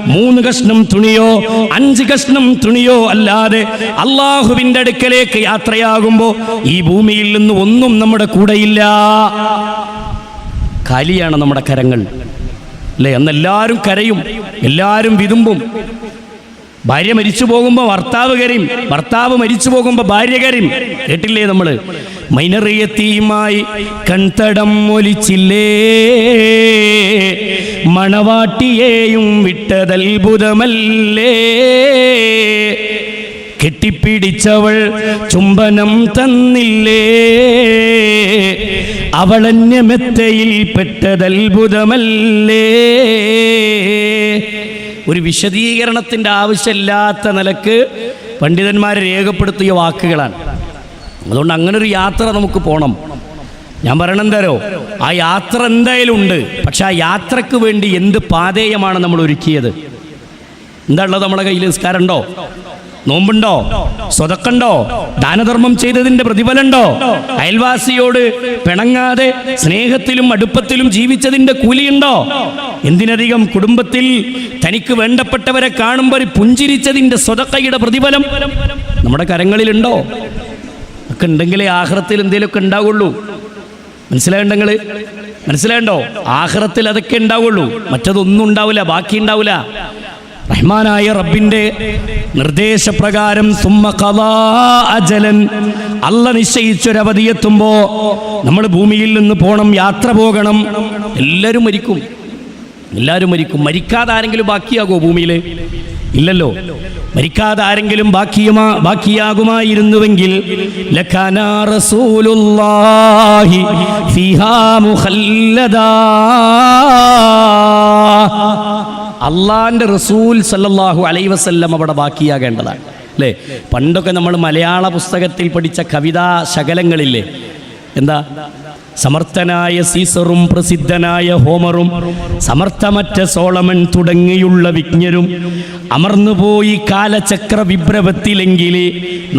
3 കഷ്ണം തുണിയോ 5 കഷ്ണം തുണിയോ അല്ലാതെ അള്ളാഹുവിന്റെ അടുക്കലേക്ക് യാത്രയാകുമ്പോ ഈ ഭൂമിയിൽ നിന്ന് ഒന്നും നമ്മുടെ കൂടെയില്ല. കാലിയാണ് നമ്മുടെ കരങ്ങൾ, അല്ലേ? അന്നെല്ലാവരും കരയും, എല്ലാവരും വിതുമ്പും. ഭാര്യ മരിച്ചു പോകുമ്പോൾ ഭർത്താവ് കരയും, ഭർത്താവ് മരിച്ചു പോകുമ്പോൾ ഭാര്യ കരയും. കേട്ടില്ലേ നമ്മള്? മൈനറിയത്തിയുമായി കൺതടം ഒലിച്ചില്ലേ, മണവാട്ടിയെയും വിട്ടതത്ഭുതമല്ലേ, കെട്ടിപ്പിടിച്ചവൾ ചുംബനം തന്നില്ലേ, അവളന്യമെത്തയിൽ പെട്ടതത്ഭുതമല്ലേ. ഒരു വിശദീകരണത്തിൻ്റെ ആവശ്യമില്ലാത്ത നിലക്ക് പണ്ഡിതന്മാരെ രേഖപ്പെടുത്തിയ വാക്കുകളാണ്. അതുകൊണ്ട് അങ്ങനൊരു യാത്ര നമുക്ക് പോകണം. ഞാൻ പറയണെന്തരോ, ആ യാത്ര എന്തായാലും ഉണ്ട്. പക്ഷെ ആ യാത്രക്ക് വേണ്ടി എന്ത് പാതേയമാണ് നമ്മൾ ഒരുക്കിയത്? എന്താ ഉള്ളത് നമ്മുടെ കയ്യിൽ? നിസ്കാരമുണ്ടോ? നോമ്പുണ്ടോ? സ്വതക്കുണ്ടോ? ദാനധർമ്മം ചെയ്തതിന്റെ പ്രതിഫലമുണ്ടോ? അയൽവാസിയോട് പിണങ്ങാതെ സ്നേഹത്തിലും അടുപ്പത്തിലും ജീവിച്ചതിന്റെ കൂലിയുണ്ടോ? എന്തിനധികം കുടുംബത്തിൽ തനിക്ക് വേണ്ടപ്പെട്ടവരെ കാണുമ്പോൾ പുഞ്ചിരിച്ചതിന്റെ സ്വതക്കയുടെ പ്രതിഫലം നമ്മുടെ കരങ്ങളിലുണ്ടോ? ഒക്കെ ഉണ്ടെങ്കിലേ ആഖിറത്തിൽ എന്തെങ്കിലുമൊക്കെ ഉണ്ടാവുള്ളൂ. മനസ്സിലായണ്ടോ? ആഖിറത്തിൽ അതൊക്കെ ഉണ്ടാവുള്ളൂ, മറ്റതൊന്നും ഉണ്ടാവില്ല, ബാക്കി ഉണ്ടാവില്ല. റഹ്മാനായ റബ്ബിന്റെ നിർദ്ദേശപ്രകാരം സുമ്മ ഖദാ അജലൻ, അല്ല നിശ്ചയിച്ചൊരവധി എത്തുമ്പോൾ നമ്മൾ ഭൂമിയിൽ നിന്ന് പോകണം, യാത്ര പോകണം. എല്ലാവരും മരിക്കും, എല്ലാവരും മരിക്കും. മരിക്കാതെ ആരെങ്കിലും ബാക്കിയാകോ ഭൂമിയിൽ? ഇല്ലല്ലോ. മരിക്കാതെ ആരെങ്കിലും ബാക്കിയാകുമായിരുന്നുവെങ്കിൽ ലകാന റസൂലുള്ളാഹി ഫീഹാ മുഖല്ലദാ, അള്ളാന്റെ റസൂൽ സല്ലല്ലാഹു അലൈഹി വസല്ലം അവിടെ ബാക്കിയാകേണ്ടതാണ് അല്ലേ? പണ്ടൊക്കെ നമ്മൾ മലയാള പുസ്തകത്തിൽ പഠിച്ച കവിതാ ശകലങ്ങളില്ലേ, എന്താ? സമർത്ഥനായ സീസറും പ്രസിദ്ധനായ ഹോമറും സമർത്ഥമറ്റ സോളമൻ തുടങ്ങിയുള്ള വിജ്ഞരും അമർന്നുപോയി കാലചക്ര വിഭ്രവത്തിലെങ്കിൽ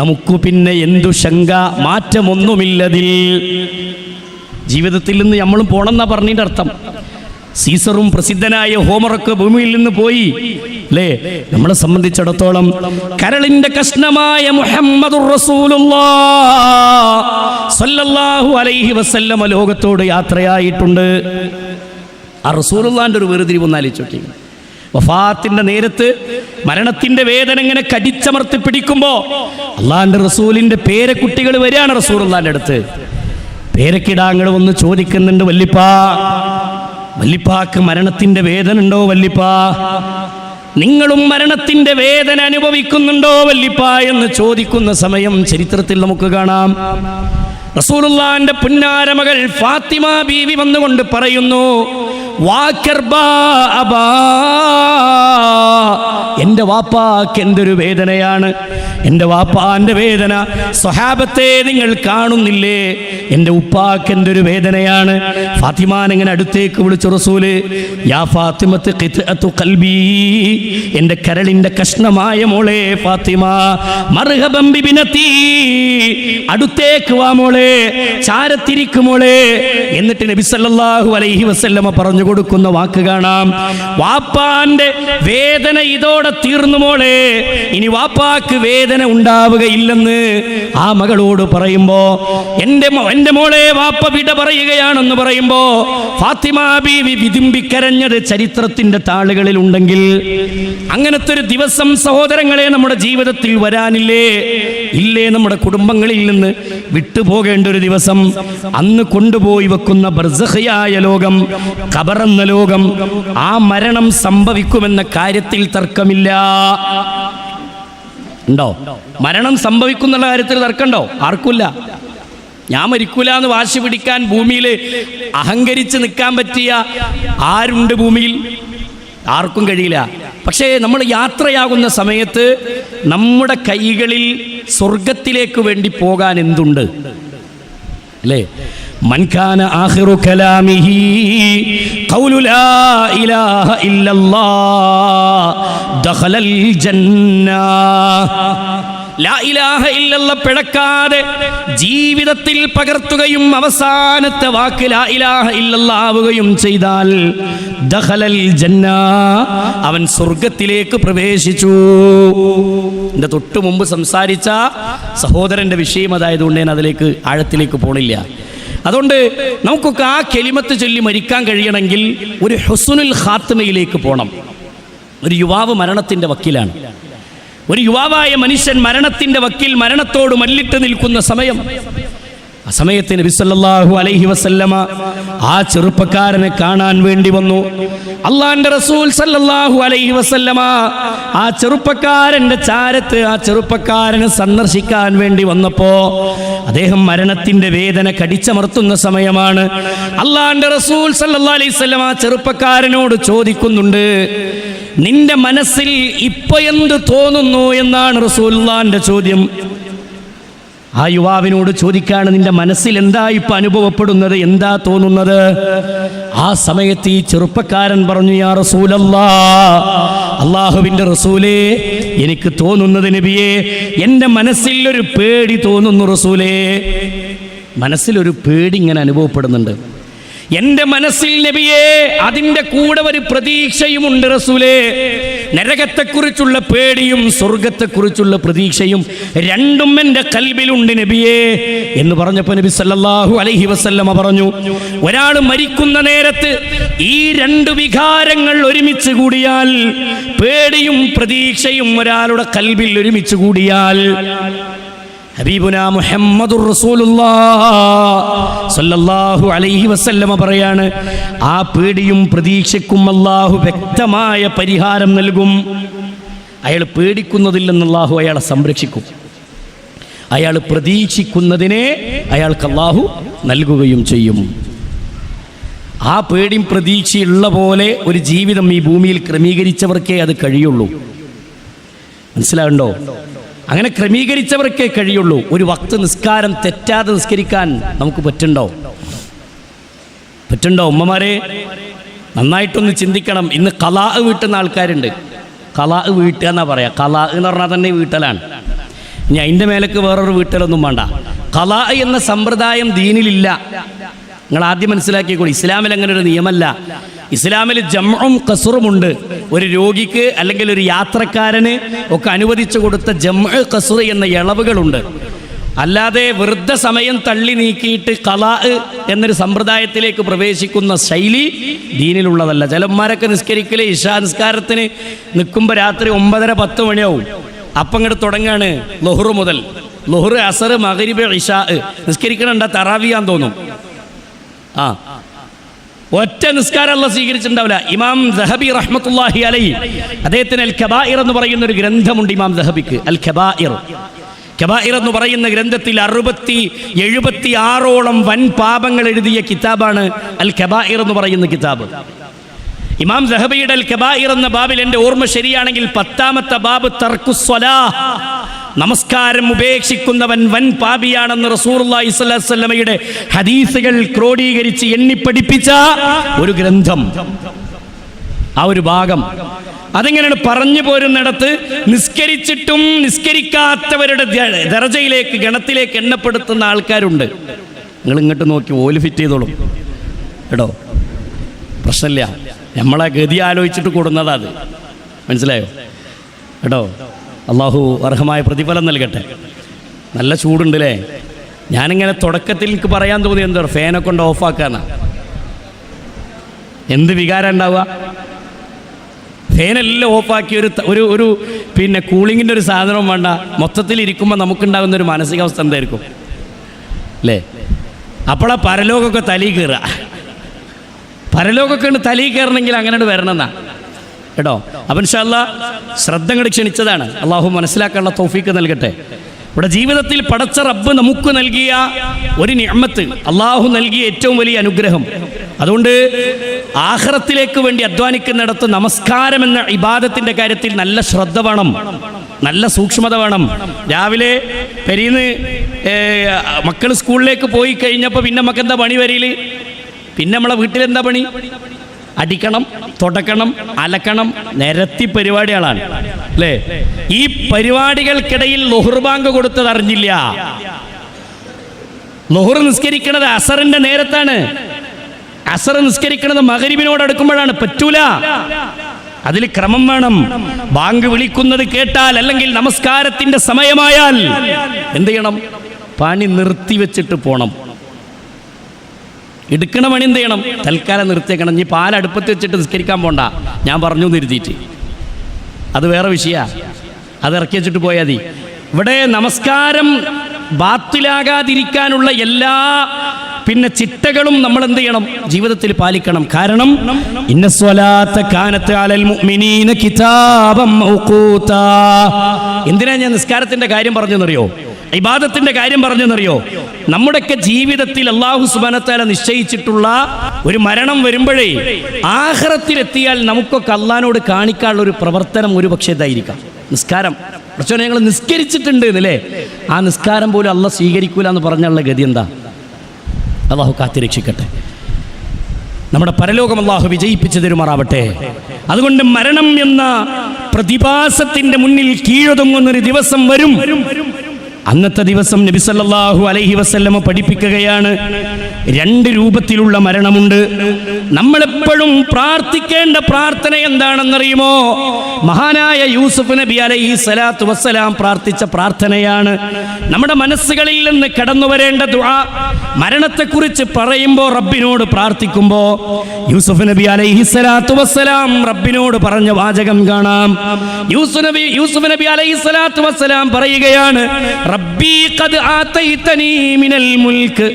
നമുക്കു പിന്നെ എന്തു ശങ്ക, മാറ്റമൊന്നുമില്ലതിൽ. ജീവിതത്തിൽ നിന്ന് നമ്മളും പോണെന്നാ പറഞ്ഞതിൻ്റെ അർത്ഥം. സീസറും പ്രസിദ്ധനായ ഹോമറൊക്കെ ഭൂമിയിൽ നിന്ന് പോയി അല്ലേ? നമ്മളെ സംബന്ധിച്ചിടത്തോളം കരളിന്റെ കഷ്ണമായ മുഹമ്മദുർ റസൂലുള്ളാഹ് സ്വല്ലല്ലാഹു അലൈഹി വസല്ലമ ലോകത്തോട് യാത്രയായിട്ടുണ്ട്. ആ റസൂലുള്ളാഹിന്റെ ഒരു വേർതിരിവ് ഒന്ന് ആലോചിച്ച് നോക്കി. വഫാത്തിന്റെ നേരത്ത് മരണത്തിന്റെ വേദന ഇങ്ങനെ കടിച്ചമർത്തി പിടിക്കുമ്പോ അള്ളാഹിന്റെ റസൂലിന്റെ പേരക്കുട്ടികൾ വരികയാണ് റസൂലുള്ളാഹിന്റെ അടുത്ത്. പേരക്കിടാങ്ങൾ വന്ന് ചോദിക്കുന്നുണ്ട്, വല്ലിപ്പാക്ക് മരണത്തിന്റെ വേദന ഉണ്ടോ വല്ലിപ്പാ? നിങ്ങളും മരണത്തിന്റെ വേദന അനുഭവിക്കുന്നുണ്ടോ വല്ലിപ്പാ എന്ന് ചോദിക്കുന്ന സമയം ചരിത്രത്തിൽ നമുക്ക് കാണാം. റസൂലുള്ളാഹിന്റെ പുന്നാര മകൾ ഫാത്തിമ ബീവി വന്നുകൊണ്ട് പറയുന്നു, എന്റെ വാപ്പാക്ക് എന്തൊരു വേദനയാണ്, എൻ്റെ വാപ്പാന്റെ വേദന സ്വഹാബത്തെ നിങ്ങൾ കാണുന്നില്ലേ? എൻ്റെ ഉപ്പാക്ക് എന്തൊരു വേദനയാണ്. ഫാത്തിമാൻ ഇങ്ങനെ അടുത്തേക്ക് വിളിച്ചു റസൂല്, യാ ഫാത്തിമത്ത് ഖിത്അതു ഖൽബി, എൻ്റെ കരളിൻ്റെ കഷ്ണമായ മോളെ ഫാത്തിമ, മർഹബൻ ബിബിനതി, അടുത്തേക്ക് വാ മോളെ, ചാരത്തിരിക്കു മോളെ. എന്നിട്ട് നബി സല്ലല്ലാഹു അലൈഹി വസല്ലമ പറഞ്ഞു കൊടുക്കുന്ന വാക്ക് കാണാം, വാപ്പാന്റെ വേദന ഇതോടെ തീർന്നു മോളെ, ഇനി വാപ്പാക്ക് വേദന ഉണ്ടാവുകയില്ലെന്ന് ആ മകളോട് പറയുമ്പോ, എന്റെ മോളെ വാപ്പ വിട പറയുകയാണെന്ന് പറയുമ്പോ ഫാത്തിമ ബീവി വിതുമ്പിക്കരഞ്ഞത് ചരിത്രത്തിന്റെ താളുകളിൽ ഉണ്ടെങ്കിൽ അങ്ങനത്തെ ഒരു ദിവസം സഹോദരങ്ങളെ നമ്മുടെ ജീവിതത്തിൽ വരാനില്ലേ? ഇല്ലേ? നമ്മുടെ കുടുംബങ്ങളിൽ നിന്ന് വിട്ടുപോകേണ്ട ഒരു ദിവസം, അന്ന് കൊണ്ടുപോയി വെക്കുന്ന ബർസഖിയായ ലോകം, ഖബറെന്ന ലോകം, ആ മരണം സംഭവിക്കുമെന്ന കാര്യത്തിൽ തർക്കമില്ല. ഉണ്ടോ? മരണം സംഭവിക്കുന്നുള്ള കാര്യത്തിൽ തർക്കമുണ്ടോ? ആർക്കില്ല. ഞാൻ മരിക്കൂല എന്ന് വാശി പിടിക്കാൻ ഭൂമിയിൽ അഹങ്കരിച്ച് നിൽക്കാൻ പറ്റിയ ആരുണ്ട് ഭൂമിയിൽ? ആർക്കും കഴിയില്ല. പക്ഷേ നമ്മൾ യാത്രയാകുന്ന സമയത്ത് നമ്മുടെ കൈകളിൽ സ്വർഗത്തിലേക്ക് വേണ്ടി പോകാൻ എന്തുണ്ട് അല്ലേ? മൻ കാന ആഖിറു കലാമിഹി ഖൗലു ലാ ഇലാഹ ഇല്ലല്ലാഹ് ദഖലൽ ജന്ന. ലാ ഇലാഹ ഇല്ലല്ലാഹ് പിഴക്കാതെ ജീവിതത്തിൽ പകർത്തുകയും അവസാനത്തെ വാക്ക് ലാ ഇലാഹ ഇല്ലല്ലാഹ് ആവുകയും ചെയ്താൽ ദഖലൽ ജന്ന, അവൻ സ്വർഗത്തിലേക്ക് പ്രവേശിച്ചു. എൻ്റെ തൊട്ടു മുമ്പ് സംസാരിച്ച സഹോദരൻ്റെ വിഷയം അതായതുകൊണ്ട് ഞാൻ അതിലേക്ക് ആഴത്തിലേക്ക് പോണില്ല. അതുകൊണ്ട് നമുക്കൊക്കെ ആ കെലിമത്ത് ചൊല്ലി മരിക്കാൻ കഴിയണമെങ്കിൽ ഒരു ഹുസ്നുൽ ഖാത്തിമയിലേക്ക് പോകണം. ഒരു യുവാവ് മരണത്തിൻ്റെ വക്കീലാണ്. ഒരു യുവാവായ മനുഷ്യൻ മരണത്തിൻ്റെ വക്കീൽ, മരണത്തോട് മല്ലിട്ട് നിൽക്കുന്ന സമയം, ആ സമയത്ത് നബി സല്ലല്ലാഹു അലൈഹി വസല്ലമ ആ ചെറുപ്പക്കാരനെ കാണാൻ വേണ്ടി വന്നു. അള്ളാന്റെ റസൂൽ സല്ലല്ലാഹു അലൈഹി വസല്ലമ ആ ചെറുപ്പക്കാരന്റെ ചാരത്ത്, ആ ചെറുപ്പക്കാരനെ സന്ദർശിക്കാൻ വേണ്ടി വന്നപ്പോ അദ്ദേഹം മരണത്തിന്റെ വേദന കടിച്ചമർത്തുന്ന സമയമാണ്. അള്ളാന്റെ റസൂൽ സല്ലല്ലാഹു അലൈഹി വസല്ലമ ആ ചെറുപ്പക്കാരനോട് ചോദിക്കുന്നുണ്ട്, നിന്റെ മനസ്സിൽ ഇപ്പൊ എന്ത് തോന്നുന്നു എന്നാണ് റസൂലുള്ളാഹിന്റെ ചോദ്യം. ആ യുവാവിനോട് ചോദിക്കാണ്, നിന്റെ മനസ്സിൽ എന്താ ഇപ്പൊ അനുഭവപ്പെടുന്നത്, എന്താ തോന്നുന്നത്? ആ സമയത്ത് ഈ ചെറുപ്പക്കാരൻ പറഞ്ഞു, യാ റസൂലല്ലാഹ്, അല്ലാഹുവിന്റെ റസൂലേ, എനിക്ക് തോന്നുന്നത് നബിയേ, എൻ്റെ മനസ്സിൽ ഒരു പേടി തോന്നുന്നു റസൂലേ. മനസ്സിലൊരു പേടി ഇങ്ങനെ അനുഭവപ്പെടുന്നുണ്ട്. എൻ്റെ മനസ്സിൽ നബിയേ അതിൻ്റെ കൂടെ ഒരു പ്രതീക്ഷയുമുണ്ട് റസൂലേ. നരകത്തെക്കുറിച്ചുള്ള പേടിയും സ്വർഗത്തെക്കുറിച്ചുള്ള പ്രതീക്ഷയും രണ്ടും എൻ്റെ കൽബിലുണ്ട് നബിയേ എന്ന് പറഞ്ഞപ്പോൾ നബി സല്ലല്ലാഹു അലൈഹി വസല്ലമ പറഞ്ഞു, ഒരാൾ മരിക്കുന്ന നേരത്ത് ഈ രണ്ട് വികാരങ്ങൾ ഒരുമിച്ച് കൂടിയാൽ, പേടിയും പ്രതീക്ഷയും ഒരാളുടെ കൽബിൽ ഒരുമിച്ച് കൂടിയാൽ, ഹബീബുനാ മുഹമ്മദുർ റസൂലുള്ളാഹ് സല്ലല്ലാഹു അലൈഹി വസല്ലമ പറയാണ്, ആ പേടിയും പ്രതീക്ഷയ്ക്കും അല്ലാഹു വ്യക്തമായ പരിഹാരം നൽകും. അയാൾ പേടിക്കുന്നതിൽ നിന്ന് അല്ലാഹു അയാളെ സംരക്ഷിക്കും. അയാൾ പ്രതീക്ഷിക്കുന്നതിനെ അയാൾക്ക് അല്ലാഹു നൽകുകയും ചെയ്യും. ആ പേടിയും പ്രതീക്ഷയുള്ള പോലെ ഒരു ജീവിതം ഈ ഭൂമിയിൽ ക്രമീകരിച്ചവർക്കേ അത് കഴിയുള്ളൂ. മനസ്സിലാവുണ്ടോ? അങ്ങനെ ക്രമീകരിച്ചവർക്കേ കഴിയുള്ളൂ. ഒരു വക്ത് നിസ്കാരം തെറ്റാതെ നിസ്കരിക്കാൻ നമുക്ക് പറ്റുണ്ടോ? ഉമ്മമാരെ നന്നായിട്ടൊന്ന് ചിന്തിക്കണം. ഇന്ന് ഖലാ വീട്ടുന്ന ആൾക്കാരുണ്ട്. ഖലാ വീട്ടുക എന്നാ പറയാ. ഖലാ എന്ന് പറഞ്ഞാൽ തന്നെ വീട്ടലാണ്. ഇനി അതിൻ്റെ മേലേക്ക് വേറൊരു വീട്ടലൊന്നും വേണ്ട. ഖലാ എന്ന സമ്പ്രദായം ദീനിലില്ല. നിങ്ങൾ ആദ്യം മനസ്സിലാക്കിക്കോളൂ, ഇസ്ലാമിൽ അങ്ങനെ ഒരു നിയമമല്ല. ഇസ്ലാമിൽ ജംഉം ഖസ്റുമുണ്ട്. ഒരു രോഗിക്ക് അല്ലെങ്കിൽ ഒരു യാത്രക്കാരന് ഒക്കെ അനുവദിച്ചു കൊടുത്ത ജംഉ ഖസ്ർ എന്ന ഇളവുകളുണ്ട്. അല്ലാതെ വെറുതെ സമയം തള്ളി നീക്കിയിട്ട് ഖലാ എന്നൊരു സമ്പ്രദായത്തിലേക്ക് പ്രവേശിക്കുന്ന ശൈലി ദീനിലുള്ളതല്ല. ചിലന്മാരൊക്കെ നിസ്കരിക്കല് ഇശാ നിസ്കാരത്തിന് നിൽക്കുമ്പോൾ രാത്രി 9:30-10 മണിയാവും. അപ്പം ഇങ്ങോട്ട് തുടങ്ങാണ് ളുഹ്ർ മുതൽ. ളുഹ്ർ, അസർ, മഗ്രിബ്, ഇശാ നിസ്കരിക്കണണ്ട തറാവിയാന്ന് തോന്നും. ഒറ്റ നിസ്കാരം അല്ലാഹു സ്വീകരിച്ചിട്ടുണ്ടാവില്ല. ഇമാം ദഹബി റഹ്മത്തുള്ളാഹി അലൈഹി അദ്ദേഹത്തിന് അൽ കബായിർ എന്ന് പറയുന്ന ഒരു ഗ്രന്ഥമുണ്ട്. ഇമാം ദഹബിക്ക് അൽ കബായിർ എന്ന് പറയുന്ന ഗ്രന്ഥത്തിൽ 76ഓളം വൻ പാപങ്ങൾ എഴുതിയ കിതാബാണ് അൽ കബായിർ എന്ന് പറയുന്ന കിതാബ്. ഇമാം ദഹബിയുടെ അൽ കബായിർ എന്ന ബാബിൽ എൻ്റെ ഓർമ്മ ശരിയാണെങ്കിൽ 10ാമത്തെ ബാബ് തർക്കുസ് സ്വലാഹ്, നമസ്കാരം ഉപേക്ഷിക്കുന്നവൻ വൻ പാപിയാണെന്ന് റസൂലുള്ളാഹി സ്വല്ലല്ലാഹു അലൈഹി വസല്ലമയുടെ ഹദീസുകൾ ക്രോഡീകരിച്ച് എണ്ണിപ്പഠിപ്പിച്ച ഒരു ഗ്രന്ഥം. ആ ഒരു ഭാഗം അതെങ്ങനെയാണ് പറഞ്ഞു പോരുന്നിടത്ത് നിസ്കരിച്ചിട്ടും നിസ്കരിക്കാത്തവരുടെ ദർജയിലേക്ക്, ഗണത്തിലേക്ക് എണ്ണപ്പെടുത്തുന്ന ആൾക്കാരുണ്ട്. നിങ്ങൾ ഇങ്ങോട്ട് നോക്കി ഓല് ഫിറ്റ് ചെയ്തോളും കേട്ടോ, പ്രശ്നമില്ല. നമ്മളെ ഗതി ആലോചിച്ചിട്ട് കൊടുന്നതാ അത്. മനസ്സിലായോ കേട്ടോ? അള്ളാഹു അർഹമായ പ്രതിഫലം നൽകട്ടെ. നല്ല ചൂടുണ്ട് അല്ലേ? ഞാനിങ്ങനെ തുടക്കത്തിൽ എനിക്ക് പറയാൻ തോന്നി എന്താ ഫാനെ കൊണ്ട് ഓഫാക്കാന്നാ. എന്ത് വികാരം ഉണ്ടാവുക? ഫാനെല്ലാം ഓഫാക്കി ഒരു പിന്നെ കൂളിങ്ങിൻ്റെ ഒരു സാധനവും വേണ്ട. മൊത്തത്തിൽ ഇരിക്കുമ്പോൾ നമുക്കുണ്ടാകുന്ന ഒരു മാനസികാവസ്ഥ എന്തായിരിക്കും അല്ലേ? അപ്പോഴാ പരലോകമൊക്കെ തലയിൽ കയറുക. പരലോകമൊക്കെ തലയിൽ കയറണമെങ്കിൽ അങ്ങനെ വരണമെന്നാ കേട്ടോ. അപ്പം ഇൻഷാ അല്ലാഹ് ശ്രദ്ധ കൊണ്ട് ക്ഷണിച്ചതാണ്. അള്ളാഹു മനസ്സിലാക്കാനുള്ള തൗഫീക്ക് നൽകട്ടെ. ഇവിടെ ജീവിതത്തിൽ പടച്ച റബ്ബ് നമുക്ക് നൽകിയ ഒരു നിഅമത്ത്, അള്ളാഹു നൽകിയ ഏറ്റവും വലിയ അനുഗ്രഹം. അതുകൊണ്ട് ആഖിറത്തിലേക്ക് വേണ്ടി അധ്വാനിക്കുന്നിടത്ത് നമസ്കാരം എന്ന ഇബാദത്തിൻ്റെ കാര്യത്തിൽ നല്ല ശ്രദ്ധ വേണം, നല്ല സൂക്ഷ്മത വേണം. രാവിലെ പെരീന്ന് മക്കൾ സ്കൂളിലേക്ക് പോയി കഴിഞ്ഞപ്പോൾ പിന്നെ നമുക്ക് എന്താ പണി വരിയിൽ? പിന്നെ നമ്മളെ വീട്ടിലെന്താ പണി? അടിക്കണം, തുടക്കണം, അലക്കണം, നിരത്തി പരിപാടികളാണ് അല്ലേ? ഈ പരിപാടികൾക്കിടയിൽ ളുഹ്ർ ബാങ്ക് കൊടുത്തത് അറിഞ്ഞില്ല. ളുഹ്ർ നിസ്കരിക്കുന്നത് അസറിന്റെ നേരത്താണ്. അസർ നിസ്കരിക്കുന്നത് മഗ്രിബിനോട് അടുക്കുമ്പോഴാണ്. പറ്റൂല, അതിൽ ക്രമം വേണം. ബാങ്ക് വിളിക്കുന്നത് കേട്ടാൽ അല്ലെങ്കിൽ നമസ്കാരത്തിന്റെ സമയമായാൽ എന്ത് ചെയ്യണം? പണി നിർത്തി വെച്ചിട്ട് പോണം. എടുക്കണ പണി എന്ത് ചെയ്യണം? തൽക്കാലം നിർത്തിയേക്കണം. ഇനി പാലടുപ്പത്ത് വെച്ചിട്ട് നിസ്കരിക്കാൻ പോണ്ട, ഞാൻ പറഞ്ഞു നിർത്തിയിട്ട്, അത് വേറെ വിഷയമാണ്. അത് ഇറക്കി വെച്ചിട്ട് പോയാൽ മതി. ഇവിടെ നമസ്കാരം ബാത്തിലാകാതിരിക്കാനുള്ള എല്ലാ ചിട്ടകളും നമ്മൾ എന്ത് ചെയ്യണം? ജീവിതത്തിൽ പാലിക്കണം. കാരണം ഇന്ന സ്വലാത്ത കാനത്ത് അലൽ മുഅ്മിനീന കിതാബൻ മൗഖൂതാ. എന്തിനാ ഞാൻ നിസ്കാരത്തിന്റെ കാര്യം പറഞ്ഞെന്നറിയോ? ഇബാദത്തിന്റെ കാര്യം പറഞ്ഞെന്നറിയോ? നമ്മുടെയൊക്കെ ജീവിതത്തിൽ അല്ലാഹു സുബ്ഹാനഹു വ തആല നിശ്ചയിച്ചിട്ടുള്ള ഒരു മരണം വരുമ്പോഴേ ആഖിറത്തിലെത്തിയാൽ നമുക്കൊക്കെ അള്ളാഹിനോട് കാണിക്കാനുള്ള ഒരു പ്രവർത്തനം ഒരു പക്ഷേ ഇതായിരിക്കാം നിസ്കാരം. പക്ഷേ ഞങ്ങൾ നിസ്കരിച്ചിട്ടുണ്ട് എന്നല്ലേ, ആ നിസ്കാരം പോലും അള്ളാഹ് സ്വീകരിക്കൂല എന്ന് പറഞ്ഞുള്ള ഗതി എന്താ? അള്ളാഹു കാത്തിരക്ഷിക്കട്ടെ. നമ്മുടെ പരലോകം അള്ളാഹു വിജയിപ്പിച്ചു തരുമാറാവട്ടെ. അതുകൊണ്ട് മരണം എന്ന പ്രതിഭാസത്തിന്റെ മുന്നിൽ കീഴൊതുങ്ങുന്നൊരു ദിവസം വരും. അന്നത്തെ ദിവസം നബി സല്ലല്ലാഹു അലൈഹി വസല്ലമ പഠിപ്പിക്കുകയാണ്, രണ്ട് രൂപത്തിലുള്ള മരണമുണ്ട്. നമ്മളെപ്പോഴും പ്രാർത്ഥിക്കേണ്ട പ്രാർത്ഥന എന്താണെന്നറിയുമോ? മഹാനായ യൂസുഫ് നബി അലൈഹി സ്വലാത്തു വസ്സലാം പ്രാർത്ഥിച്ച പ്രാർത്ഥനയാണ്. നമ്മുടെ മനസ്സുകളിൽ നിന്ന് കടന്നു വരേണ്ട ദുആ, മരണത്തെക്കുറിച്ച് പറയുമ്പോൾ റബ്ബിനോട് പ്രാർത്ഥിക്കുമ്പോൾ യൂസുഫ് നബി അലൈഹി സ്വലാത്തു വസ്സലാം റബ്ബിനോട് പറഞ്ഞ വാചകം കാണാം. യൂസുഫ് നബി അലൈഹി സ്വലാത്തു വസ്സലാം പറയുകയാണ്, റബ്ബി ഖദ് ആതൈതനി മിനൽ മുൽക്ക്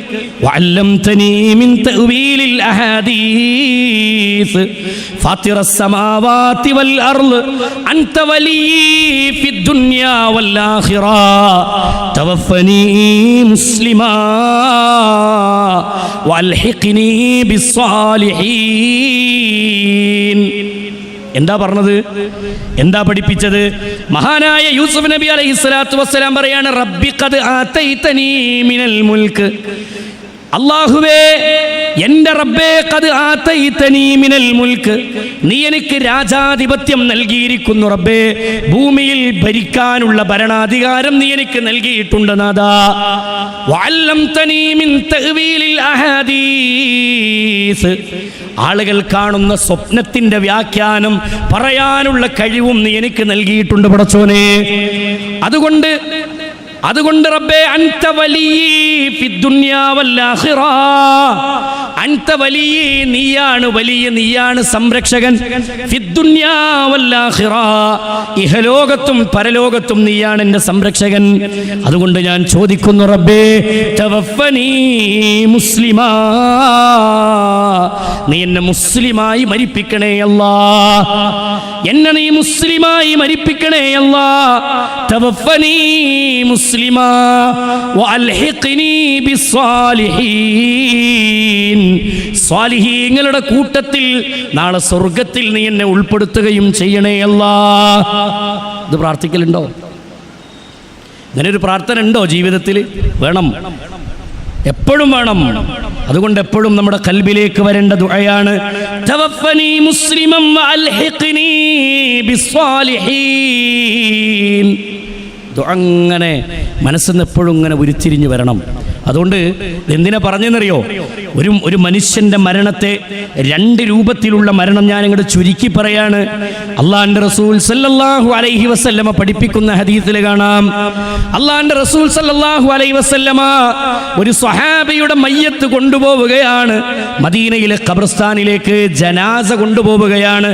വഅല്ലംതനി മിൻ തഅ്വീലിൽ അഹാദീസ് ഫാത്തിറസ് സമാവാതി വൽ അർള് അൻത വലിയ്യി ഫിദ് ദുനിയാ വൽ ആഖിറ തവഫനി മുസ്ലിമാ വൽഹിഖ്നി ബിസ്സാലിഹീൻ. എന്താ പറഞ്ഞത്? എന്താ പഠിപ്പിച്ചത്? മഹാനായ യൂസുഫ് നബി അലൈഹി സ്വലാത്തു വസ്സലാം പറയാണ്, റബ്ബി ഖദ് ആതൈതനി മിനൽ മുൽക്ക്, അല്ലാഹുവേ എൻ്റെ റബ്ബേ, ഖദ് ആതൈതനി മിനൽ മുൽക്ക്, നീ എനിക്ക് രാജാധിപത്യം നൽകിയിരിക്കുന്നു റബ്ബേ, ഭൂമിയിൽ ഭരിക്കാനുള്ള ഭരണാധികാരം നീ എനിക്ക് നൽകിയിട്ടുണ്ട് നാഥാ. വഅല്ലംതനി മിൻ തഅ്വീലിൽ അഹാദീസ്, ആളുകൾ കാണുന്ന സ്വപ്നത്തിന്റെ വ്യാഖ്യാനം പറയാനുള്ള കഴിവും നീ എനിക്ക് നൽകിയിട്ടുണ്ട് പടച്ചോനെ. അതുകൊണ്ട് റബ്ബേ, അൻത വലിയ്യി ഫിദ് ദുനിയാ വൽ ആഖിറ, അൻത വലിയ്യി, നീയാണ് വലിയ, നീയാണ് സംരക്ഷകൻ, ഫിദ് ദുനിയാ വൽ ആഖിറ, ഇഹലോകത്തും പരലോകത്തും നീയാണ് എൻ്റെ സംരക്ഷകൻ. അതുകൊണ്ട് ഞാൻ ചോദിക്കുന്നു റബ്ബേ, തവഫനി മുസ്ലിമാ, നീ എന്നെ മുസ്ലിമായി മരിപ്പിക്കണേ അല്ലാ, എന്നെ നീ മുസ്ലിമായി മരിപ്പിക്കണേ അല്ലാ. തവഫനി മുസ്ലിമാ വഅൽഹിഖ്നി ബിസ്സാലിഹീൻ, സ്വാലിഹീങ്ങളുടെ കൂട്ടത്തിൽ നാളെ സ്വർഗത്തിൽ നീ എന്നെ ഉൾപ്പെടുത്തുകയും ചെയ്യണേ അല്ലാ. ഇത് പ്രാർത്ഥിക്കലുണ്ടോ? ഇങ്ങനൊരു പ്രാർത്ഥന ഉണ്ടോ ജീവിതത്തിൽ? വേണം, എപ്പോഴും വേണം. അതുകൊണ്ട് എപ്പോഴും നമ്മുടെ കൽബിലേക്ക് വരേണ്ട ദുആയാണ്, തവഫനി മുസ്ലിമൻ വഅൽഹിഖ്നി ബിസ്സാലിഹീൻ. അങ്ങനെ മനസ്സിൽ നിന്ന് എപ്പോഴും ഇങ്ങനെ ഉരുത്തിരിഞ്ഞു വരണം. അതുകൊണ്ട് എന്തിനാ പറഞ്ഞെന്നറിയോ? ഒരു മനുഷ്യന്റെ മരണത്തെ രണ്ട് രൂപത്തിലുള്ള മരണം ഞാൻ ഇങ്ങോട്ട് ചുരുക്കി പറയാണ്. അള്ളാഹുവിന്റെ റസൂൽ സല്ലല്ലാഹു അലൈഹി വസല്ലമ പഠിപ്പിക്കുന്ന ഹദീസിൽ കാണാം, അള്ളാഹുവിന്റെ റസൂൽ സല്ലല്ലാഹു അലൈഹി വസല്ലമ ഒരു സ്വഹാബിയുടെ മയ്യത്ത് കൊണ്ടുപോവുകയാണ്. മദീനയിലെ ഖബർസ്ഥാനിലേക്ക് ജനാസ കൊണ്ടുപോവുകയാണ്.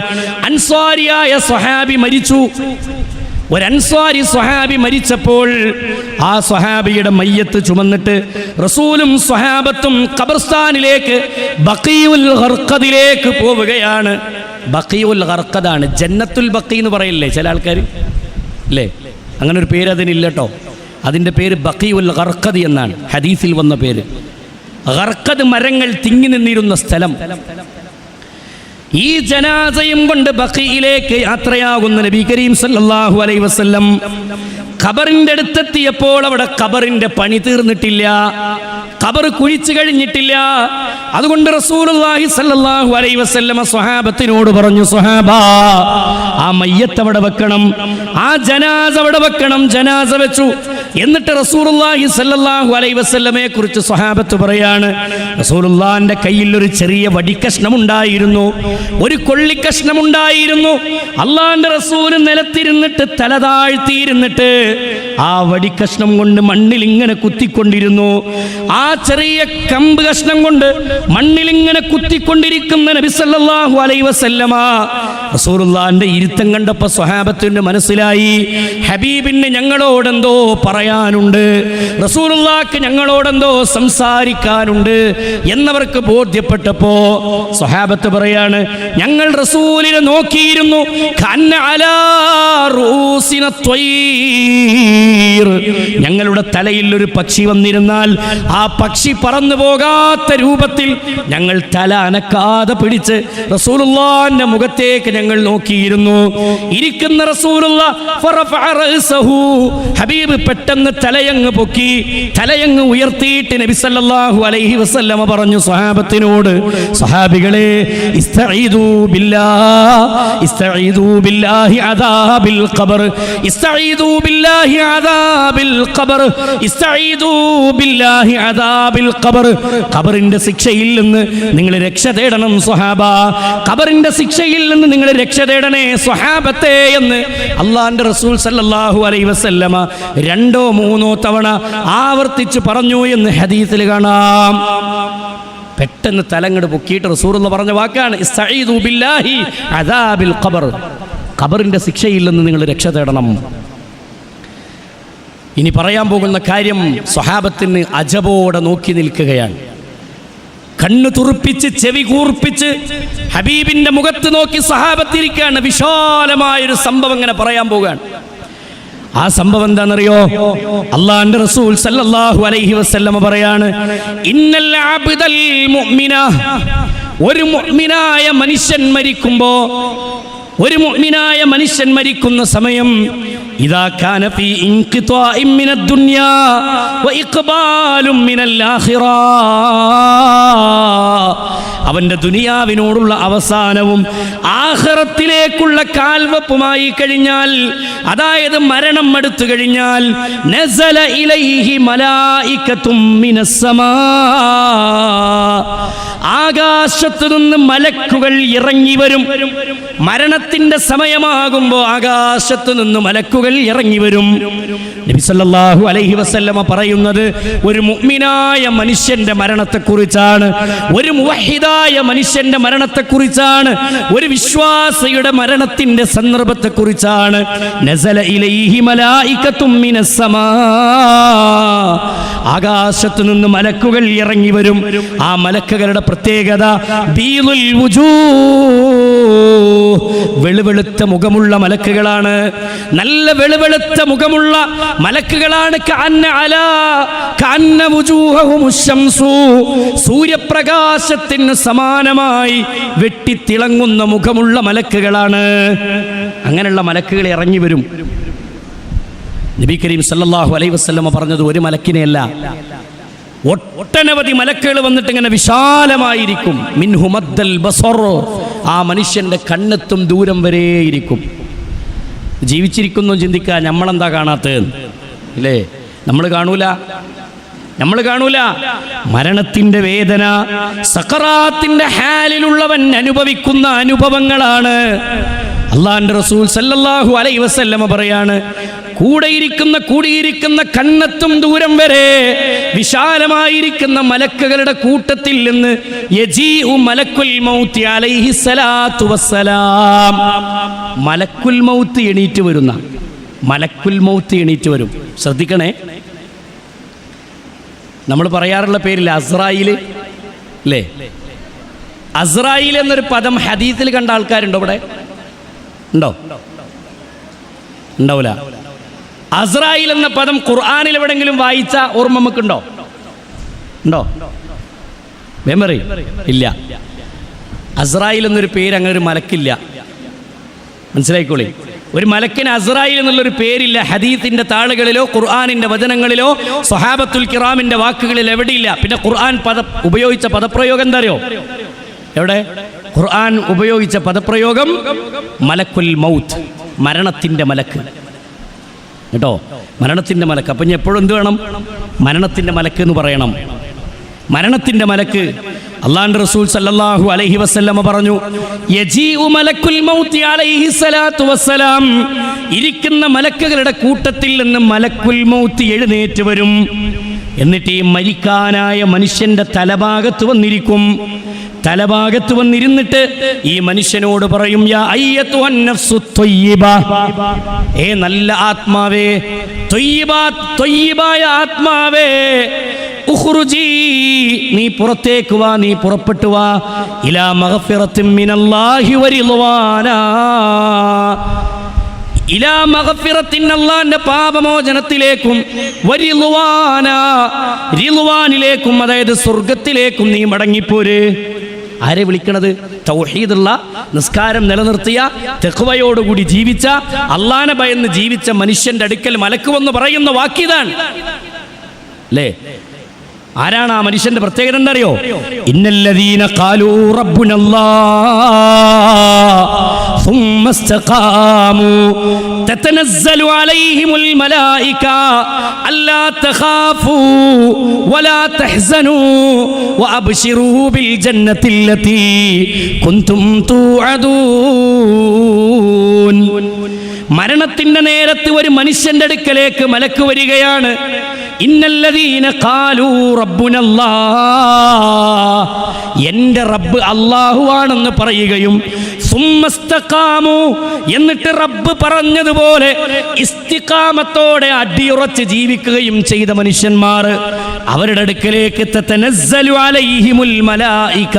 അൻസ്വാരിയായ സ്വഹാബി മരിച്ചു. ഒരു അൻസ്വാരി സ്വഹാബി മരിച്ചപ്പോൾ ആ സ്വഹാബിയുടെ മയ്യത്ത് ചുമന്നിട്ട് റസൂലും സ്വഹാബത്തും ഖബർസ്ഥാനിലേക്ക് ബഖീഉൽ ഖർഖദിലേക്ക് പോവുകയാണ്. ബഖീഉൽ ഖർഖദാണ്, ജന്നത്തുൽ ബഖീ എന്ന് പറയില്ലേ ചില ആൾക്കാർ, അല്ലേ? അങ്ങനെ ഒരു പേര് അതിനില്ല കേട്ടോ. അതിൻ്റെ പേര് ബഖീഉൽ ഖർഖദ് എന്നാണ് ഹദീസിൽ വന്ന പേര്. ഖർഖദ് മരങ്ങൾ തിങ്ങി നിന്നിരുന്ന സ്ഥലം. ഈ ജനാസയും കൊണ്ട് ബഖീയിലേക്ക് യാത്രയാകുന്ന നബി കരീം സല്ലല്ലാഹു അലൈഹി വസല്ലം ഖബറിന്റെ അടുത്തെത്തിയപ്പോൾ അവിടെ ഖബറിന്റെ പണി തീർന്നിട്ടില്ല, ഖബർ കുഴിച്ചു കഴിഞ്ഞിട്ടില്ല. അതുകൊണ്ട് റസൂലുള്ളാഹി സല്ലല്ലാഹു അലൈഹി വസല്ലം സ്വഹാബത്തിനോട് പറഞ്ഞു, സ്വഹാബാ, ആ മയ്യത്ത് അവിടെ വെക്കണം, ആ ജനാസ അവിടെ വെക്കണം. ജനാസ വെച്ചു. എന്നിട്ട് റസൂലുള്ളാഹി സല്ലല്ലാഹു അലൈഹി വസല്ലമയെ കുറിച്ച് സ്വഹാബത്ത് പറയാണ്, റസൂലുള്ളാഹിന്റെ കയ്യിൽ ഒരു ചെറിയ വടിക്കഷ്ണം ഉണ്ടായിരുന്നു, ഒരു കൊള്ളിക്കഷ്ണം ഉണ്ടായിരുന്നു. അള്ളാഹിന്റെ റസൂൽ നിലത്തിരുന്നിട്ട് തല താഴ്ത്തിയിരുന്നിട്ട് ആ വടിക്കഷ്ണം കൊണ്ട് മണ്ണിൽ ഇങ്ങനെ കുത്തിക്കൊണ്ടിരുന്നു. ആ ചെറിയ കമ്പ് കഷ്ണം കൊണ്ട് മണ്ണിൽ ഇങ്ങനെ കുത്തിക്കൊണ്ടിരിക്കുന്ന നബി സല്ലല്ലാഹു അലൈഹി വസല്ലമ റസൂലുള്ളാഹിന്റെ ഇരുത്തം കണ്ടപ്പോൾ സ്വഹാബത്തിന്റെ മനസ്സിലായി, ഹബീബിന് ഞങ്ങളോടെന്തോ പറയാനുണ്ട്, റസൂലുള്ളാഹിക്ക് ഞങ്ങളോടെന്തോ സംസാരിക്കാനുണ്ട് എന്നവർക്ക് ബോധ്യപ്പെട്ടപ്പോ സ്വഹാബത്ത് പറയാണ്, ഞങ്ങൾ റസൂലിനെ നോക്കിയിരുന്നു, കന്ന അലാ റൂസിന ത്വയ്ർ, ഞങ്ങളുടെ തലയിൽ ഒരു പക്ഷി വന്നിരുന്നാൽ ആ പക്ഷി പറന്നു പോകാത്ത രൂപത്തിൽ ഞങ്ങൾ തല അനക്കാതെ പിടിച്ച് റസൂലുള്ളാഹിന്റെ മുഖത്തേക്ക് ഞങ്ങൾ നോക്കിയിരുന്നു. ഇരിക്കുന്ന റസൂലുള്ളാഹ് ഫറഫഅ റഅസഹു, ഹബീബ് പെട്ടെന്ന് പെട്ടെന്ന് തലയങ്ങ് പൊക്കി, തലയങ്ങ് ഉയർത്തിയിട്ട് നബി സല്ലല്ലാഹു അലൈഹി വസല്ലമ പറഞ്ഞു സ്വഹാബത്തിനോട്, സ്വഹാബികളെ, ഇസ്തഈദൂ ബില്ലാഹി അദാബിൽ ഖബർ, ഇസ്തഈദൂ ബില്ലാഹി അദാബിൽ ഖബർ, ഇസ്തഈദൂ ബില്ലാഹി അദാബിൽ ഖബർ. ഖബറിന്റെ ശിക്ഷയിൽ നിന്ന് നിങ്ങൾ രക്ഷ തേടണം സ്വഹാബ, ഖബറിന്റെ ശിക്ഷയിൽ നിന്ന് നിങ്ങൾ രക്ഷ തേടണേ സ്വഹാബത്തെ എന്ന് അള്ളാഹുവിന്റെ റസൂൽ സല്ലല്ലാഹു അലൈഹി വസല്ലമ 2-3 തവണ ആവർത്തിച്ച് പറഞ്ഞു എന്ന് ഹദീസിൽ കാണാം. പെട്ടെന്ന് തലങ്ങട് പൊക്കിയിട്ട് റസൂലുള്ള പറഞ്ഞ വാക്കാണ് ഇസ്തഈദൂ ബില്ലാഹി അദാബിൽ ഖബർ, ഖബറിന്റെ ശിക്ഷയിൽ നിന്ന് നിങ്ങൾ രക്ഷ തേടണം. ഇനി പറയാൻ പോകുന്ന കാര്യം സ്വഹാബത്തിന് അജബോടെ നോക്കി നിൽക്കുകയാണ്. കണ്ണു തുറപ്പിച്ച് ചെവി കൂർപ്പിച്ച് ഹബീബിന്റെ മുഖത്ത് നോക്കി സഹാബത്തിരിക്കുകയാണ്. വിശാലമായൊരു സംഭവം ഇങ്ങനെ പറയാൻ പോവുകയാണ്. ആ സംഭവം എന്താണെന്നറിയോ? അള്ളാഹുവിന്റെ റസൂൽ സല്ലല്ലാഹു അലൈഹി വസല്ലമ പറയാണ്, ഇന്നൽ അബ്ദൽ മുഅ്മിന, ഒരു മുഅ്മിനായ മനുഷ്യൻ മരിക്കുമ്പോ, ഒരു മുഅ്മിനായ മനുഷ്യൻ മരിക്കുന്ന സമയം, ഇദാ കാന ഫീ ഇൻഖിതാഇൻ മിനദ് ദുനിയാ വ ഇഖ്ബാലും മിനൽ ആഖിറ, അവന്റെ ദുനിയാവിനോടുള്ള അവസാനവും ആഖിറത്തിലേക്കുള്ള കാൽവെപ്പുമായി കഴിഞ്ഞാൽ, അതായത് മരണം അടുത്തു കഴിഞ്ഞാൽ, നസല ഇലൈഹി മലായികത്തും മിനസ് സമാ, ആകാശത്തു നിന്ന് മലക്കുകൾ ഇറങ്ങി വരും. മരണത്തിന്റെ സമയമാകുമ്പോൾ ആകാശത്തു നിന്ന് മലക്കുകൾ ഇറങ്ങി വരും. നബി സല്ലല്ലാഹു അലൈഹി വസല്ലമ പറയുന്നത് ഒരു മുഅ്മിനായ മനുഷ്യന്റെ മരണത്തെക്കുറിച്ചാണ്, ഒരു മുവഹിദായ മനുഷ്യന്റെ മരണത്തെക്കുറിച്ചാണ്, ഒരു വിശ്വാസിയുടെ മരണത്തിന്റെ സന്ദർഭത്തെക്കുറിച്ചാണ്. നസല ഇലൈഹി മലായികത്തും മിനസ് സമാ, ആകാശത്തു നിന്ന് മലക്കുകൾ ഇറങ്ങി വരും. ആ മലക്കുകളുടെ പ്രത്യേകത ബീളുൽ വുജൂഹ്, വെളുവെളുത്ത മുഖമുള്ള മലക്കുകളാണ്. നല്ല വെളുവെളുത്ത മുഖമുള്ള മലക്കുകളാണ്. സൂര്യപ്രകാശത്തിന് സമാനമായി വെട്ടിത്തിളങ്ങുന്ന മുഖമുള്ള മലക്കുകളാണ്. അങ്ങനെയുള്ള മലക്കുകൾ ഇറങ്ങി വരും. നബി കരീം സല്ലല്ലാഹു അലൈഹി വസല്ലമ പറഞ്ഞത് ഒരു മലക്കിനെയല്ല, ഒട്ടനവധി മലക്കുകൾ വന്നിട്ട് ഇങ്ങനെ വിശാലമായിരിക്കും. മിൻഹു മദ്ദൽ ബസർ, ആ മനുഷ്യന്റെ കണ്ണെത്തും ദൂരം വരെ ഇരിക്കും. ജീവിച്ചിരിക്കുന്നു ചിന്തിക്കുക, നമ്മളെന്താ കാണാത്തത്? ഇല്ലേ, നമ്മൾ കാണൂല. മരണത്തിന്റെ വേദന സഖറാത്തിന്റെ ഹാലിലുള്ളവൻ അനുഭവിക്കുന്ന അനുഭവങ്ങളാണ്. അള്ളാഹുവിന്റെ റസൂൽ സല്ലല്ലാഹു അലൈഹി വസല്ലമ പറയാണ്, കൂടിയിരിക്കുന്ന കണ്ണെത്തും ദൂരം വരെ വിശാലമായിരിക്കുന്ന മലക്കുകളുടെ കൂട്ടത്തിൽ നിന്ന് യജീഉ മലക്കുൽ മൗത്ത് അലൈഹി സ്വലാത്തു വസ്സലാം, മലക്കുൽ മൗത്ത് എണീറ്റ് വരും. ശ്രദ്ധിക്കണേ, നമ്മൾ പറയാറുള്ള പേരില്ല അസ്രായിൽ, അല്ലേ? അസ്രായിൽ എന്നൊരു പദം ഹദീസിൽ കണ്ട ആൾക്കാരുണ്ടോ? ഇവിടെ ഉണ്ടാവില്ല. അസ്രായിൽ എന്ന പദം ഖുർആനിൽ എവിടെങ്കിലും വായിച്ച ഓർമ്മ നമുക്കുണ്ടോ? മെമ്മറി ഇല്ല. അസ്രായിൽ എന്നൊരു പേര് അങ്ങനെ ഒരു മലക്കില്ല, മനസ്സിലായിക്കോളി. ഒരു മലക്കിന് അസ്രായിൽ എന്നുള്ളൊരു പേരില്ല. ഹദീസിന്റെ താളുകളിലോ ഖുർആനിന്റെ വചനങ്ങളിലോ സ്വഹാബത്തുൽ കിറാമിന്റെ വാക്കുകളിൽ എവിടെയില്ല. പിന്നെ ഖുർആൻ ഉപയോഗിച്ച പദപ്രയോഗം എന്താ അറിയോ? എവിടെ ഖുർആൻ ഉപയോഗിച്ച പദപ്രയോഗം മലക്കുൽ മൗത്ത്, മരണത്തിന്റെ മലക്ക് കേട്ടോ, മരണത്തിന്റെ മലക്ക്. അപ്പം ഇനി എപ്പോഴും എന്ത് വേണം? മരണത്തിന്റെ മലക്ക് എന്ന് പറയണം. മരണത്തിന്റെ മലക്ക്. അല്ലാഹുവിന്റെ റസൂൽ സല്ലല്ലാഹു അലൈഹി വസല്ലമ പറഞ്ഞു, യജീഉ മലക്കുൽ മൗത്ത് അലൈഹി സ്വലാത്തു വസ്സലാം, ഇരിക്കുന്ന മലക്കുകളുടെ കൂട്ടത്തിൽ നിന്ന് മലക്കുൽ മൗത്ത് എഴുന്നേറ്റ് വരും. എന്നിട്ട് ഈ മരിക്കാനായ മനുഷ്യന്റെ തലഭാഗത്ത് വന്നിരുന്നിട്ട് ഈ മനുഷ്യനോട് പറയും, യാ അയ്യത്തുഹൻ നഫ്സു ത്വയ്യിബ, ഏ നല്ല ആത്മാവേ, ത്വയ്യിബായ ആത്മാവേ, ഉഖ്റുജി, നീ പുറത്തേക്ക് വാ, നീ പുറപ്പെട്ടു വാ, ഇലാ മഗ്ഫിറത്തിൻ മിനല്ലാഹി വറിദ്വാനാ, ഇലാ മഗ്ഫിറത്തിൻ, അല്ലാഹുവിന്റെ പാപമോചനത്തിലേക്കും, വറിദ്വാനാ, റിദ്വാനിലേക്കും, അതായത് സ്വർഗ്ഗത്തിലേക്കും നീ മടങ്ങിപ്പോര്. ആരെ വിളിക്കണത്? തൗഹീദുള്ള, നിസ്കാരം നിലനിർത്തിയ, തഖ്വയോടുകൂടി ജീവിച്ച, അള്ളാനെ ഭയന്ന് ജീവിച്ച മനുഷ്യന്റെ അടുക്കൽ മലക്ക് വന്ന് പറയുന്ന വാക്കിതാണ് അല്ലേ? ആരാണ് ആ മനുഷ്യന്റെ പ്രത്യേകത എന്നറിയോ? ഇന്നല്ലദീന ഖാലൂ റബ്ബുനല്ലാഹ് ثم استقاموا تتنزل عليهم الملائكة ألا تخافوا ولا تحزنوا وأبشروا بالجنة التي كنتم توعدون. മരണത്തിന്റെ നേരത്ത് ഒരു മനുഷ്യന്റെ അടുക്കലേക്ക് മലക്ക് വരികയാണ്. ഇന്നല്ലദീന ഖാലൂ റബ്ബുനല്ലാഹ്, എൻ്റെ റബ്ബ് അല്ലാഹുവാണെന്ന് പറയുകയും സുമ്മസ്തഖാമു, എന്നിട്ട് റബ്ബ് പറഞ്ഞതുപോലെ ഇസ്തിഖാമത്തോടെ അടിയുറച്ച് ജീവിക്കുകയും ചെയ്ത മനുഷ്യന്മാർ, അവരുടെ അടുക്കലേക്ക് തതനസ്സലു അലൈഹിമുൽ മലായിക,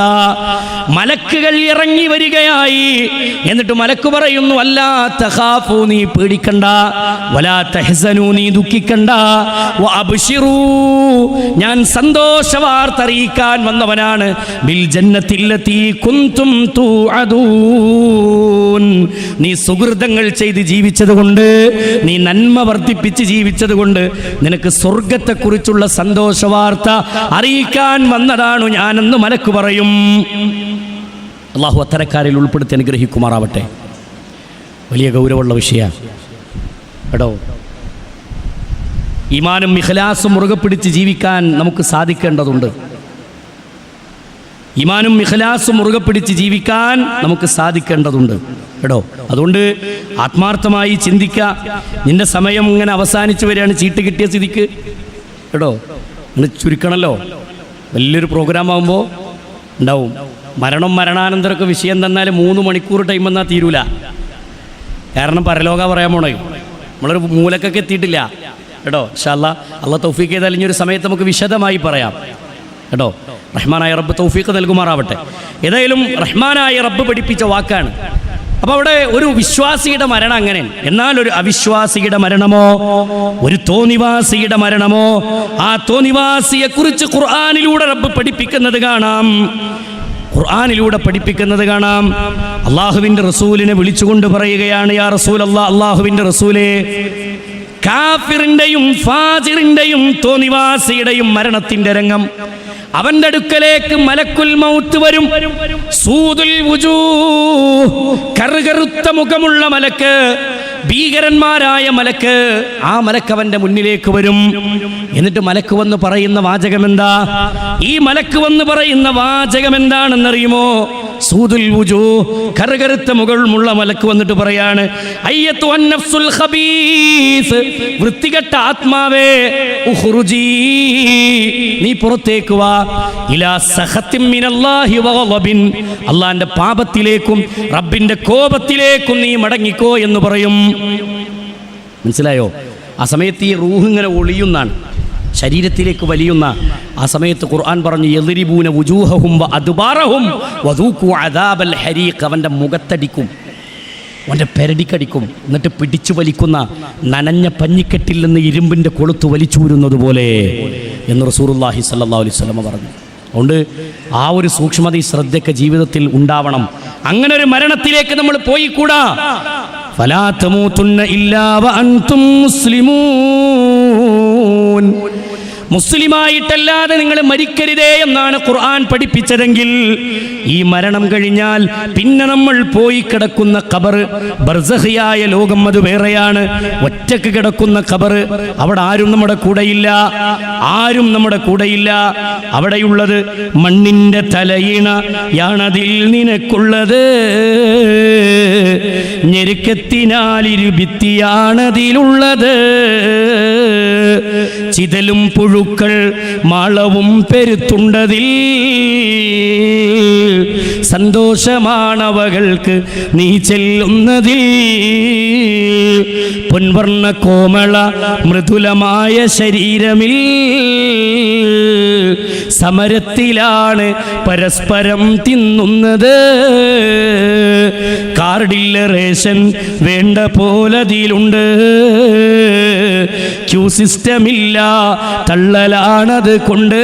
മലക്കുകൾ ഇറങ്ങി വരികയായി. എന്നിട്ട് മലക്ക് പറയുന്നു, അല്ലാ തഖാഫു, നീ പേടിക്കണ്ട, വലാ തഹ്സനു, നീ ദുഃഖിക്കണ്ട, വഅബ്ശിറൂ, ഞാൻ സന്തോഷവാർത്ത അറിയിക്കാൻ വന്നവനാണ്, ബിൽ ജന്നത്തില്ലതീ കുൻതും തുഅദൂൻ, നീ സുഹൃതങ്ങൾ ചെയ്ത് ജീവിച്ചതുകൊണ്ട്, നീ നന്മ വർദ്ധിപ്പിച്ച് ജീവിച്ചതുകൊണ്ട് നിനക്ക് സ്വർഗത്തെക്കുറിച്ചുള്ള സന്തോഷവാർത്ത അറിയിക്കാൻ വന്നതാണു ഞാനെന്ന് മലക്ക് പറയും. അള്ളാഹു അത്തരക്കാരിൽ ഉൾപ്പെടുത്തി അനുഗ്രഹിക്കുമാറാവട്ടെ. വലിയ ഗൗരവമുള്ള വിഷയമാണ് കേട്ടോ. ഈമാനും ഇഖ്ലാസും മുറുകെ പിടിച്ച് ജീവിക്കാൻ നമുക്ക് സാധിക്കേണ്ടതുണ്ട്. ഈമാനും ഇഖ്ലാസും മുറുകെ പിടിച്ച് ജീവിക്കാൻ നമുക്ക് സാധിക്കേണ്ടതുണ്ട് കേട്ടോ. അതുകൊണ്ട് ആത്മാർത്ഥമായി ചിന്തിക്കുക. നിന്റെ സമയം ഇങ്ങനെ അവസാനിച്ചു വരികയാണ്, ചീട്ട് കിട്ടിയ സ്ഥിതിക്ക് കേട്ടോ. നിങ്ങൾ ചുരുക്കണമല്ലോ. വലിയൊരു പ്രോഗ്രാം ആകുമ്പോൾ ഉണ്ടാവും മരണാനന്തരമൊക്കെ വിഷയം തന്നാൽ 3 മണിക്കൂർ ടൈം എന്നാൽ തീരൂല. കാരണം പരലോക പറയാൻ പോണേ, നമ്മളൊരു മൂലക്കൊക്കെ എത്തിയിട്ടില്ല കേട്ടോ. ഇൻഷാ അല്ലാഹ് അള്ളാഹ് തൗഫീഖ് ചെയ്താൽ ഇനിയൊരു സമയത്ത് നമുക്ക് വിശദമായി പറയാം കേട്ടോ. റഹ്മാനായ റബ്ബ് തൗഫീഖ് നൽകുമാറാവട്ടെ. ഏതായാലും റഹ്മാനായ റബ്ബ് പഠിപ്പിച്ച വാക്കാണ്. അപ്പോൾ അവിടെ ഒരു വിശ്വാസിയുടെ മരണം അങ്ങനെ, എന്നാൽ ഒരു അവിശ്വാസിയുടെ മരണമോ, ഒരു തോന്നിവാസിയുടെ മരണമോ, ആ തോന്നിവാസിയെ കുറിച്ച് ഖുർആനിലൂടെ റബ്ബ് പഠിപ്പിക്കുന്നത് കാണാം. അള്ളാഹുവിൻ്റെ റസൂലിനെ വിളിച്ചുകൊണ്ട് പറയുകയാണ്, യാ റസൂലല്ലാഹ്, അള്ളാഹുവിൻ്റെ റസൂലേ, കാഫിറിന്റെയും ഫാജിറിന്റെയും തോന്നിവാസിയുടെയും മരണത്തിന്റെ രംഗം, അവന്റെ അടുക്കലേക്ക് മലക്കുൽ മൗത്ത് വരും. സൂദുൽ വുജൂഹ്, കറുകറുത്ത മുഖമുള്ള മലക്ക്, ഭീകരന്മാരായ മലക്ക്, ആ മലക്ക് അവന്റെ മുന്നിലേക്ക് വരും. എന്നിട്ട് മലക്ക് വന്ന് പറയുന്ന വാചകം എന്താ? ഈ മലക്ക് വന്ന് പറയുന്ന വാചകം എന്താണെന്നറിയുമോ? സൂദുൽ വുജൂഹ്, കറുകറുത്ത മുഖമുള്ള മലക്ക് വന്നിട്ട് പറയാണ്, അയ്യത്തു അന്നഫ്സുൽ ഖബീസ്, വൃത്തികെട്ട ആത്മാവേ, ഉഖ്റുജീ, നീ പുറത്തേക്ക് വാ, ഇലാ സഖത്തിൻ മിനല്ലാഹി വഗളബിൻ, അല്ലാഹുവിന്റെ പാപത്തിലേക്കും റബ്ബിന്റെ കോപത്തിലേക്കും നീ മടങ്ങിക്കോ എന്ന് പറയും. മനസ്സിലായോ? ആ സമയത്ത് ഈ റൂഹ് ഇങ്ങനെ ഒളിയുന്നാണ്, ശരീരത്തിലേക്ക് വലിയുന്ന ആ സമയത്ത് ഖുർആൻ പറഞ്ഞു, യദ്രിബൂന വുജൂഹഹും വഅദ്ബാറഹും വദൂഖു അദാബൽ ഹരീഖ്, അവൻ്റെ മുഖത്തടിക്കും, അവൻ്റെ പെരടിക്കടിക്കും, എന്നിട്ട് പിടിച്ചു വലിക്കുന്ന നനഞ്ഞ പഞ്ഞിക്കെട്ടിൽ നിന്ന് ഇരുമ്പിൻ്റെ കൊളുത്ത് വലിച്ചൂരുന്നത് പോലെ എന്ന് റസൂലുള്ളാഹി സ്വല്ലല്ലാഹു അലൈഹി വസല്ലം പറഞ്ഞു. അതുകൊണ്ട് ആ ഒരു സൂക്ഷ്മത, ശ്രദ്ധയൊക്കെ ജീവിതത്തിൽ ഉണ്ടാവണം. അങ്ങനെ ഒരു മരണത്തിലേക്ക് നമ്മൾ പോയിക്കൂടാ. ഫലാ തമൂതുന്ന ഇല്ലാ വഅൻതും മുസ്ലിമൂൻ, മുസ്ലിമായിട്ടല്ലാതെ നിങ്ങൾ മരിക്കരുതേ എന്നാണ് ഖുർആൻ പഠിപ്പിച്ചതെങ്കിൽ, ഈ മരണം കഴിഞ്ഞാൽ പിന്നെ നമ്മൾ പോയി കിടക്കുന്ന ഖബർ, ബർസഖിയായ ലോകം, അത് വേറെയാണ്. ഒറ്റക്ക് കിടക്കുന്ന ഖബർ, അവിടെ ആരും നമ്മുടെ കൂടെയില്ല. അവിടെയുള്ളത് മണ്ണിന്റെ തലയിണയാണതിൽ നിനക്കുള്ളത്, ഞെരുക്കത്തിനാലിരു ഭിത്തിയാണതിലുള്ളത്, ചിതലും പുഴുക്കൾ മാളവും പെരുത്തുണ്ടതിൽ, സന്തോഷമാണവകൾക്ക് നീ ചെല്ലുന്നതിൽ, പൊൻവർണ്ണ കോമള മൃദുലമായ ശരീരമിൽ, സമരത്തിലാണ് പരസ്പരം തിന്നുന്നത്, കാർഡില്ല റേഷൻ വേണ്ട പോലതിലുണ്ട്, ക്യൂ സിസ്റ്റമില്ല, തള്ളലാണത് കൊണ്ട്.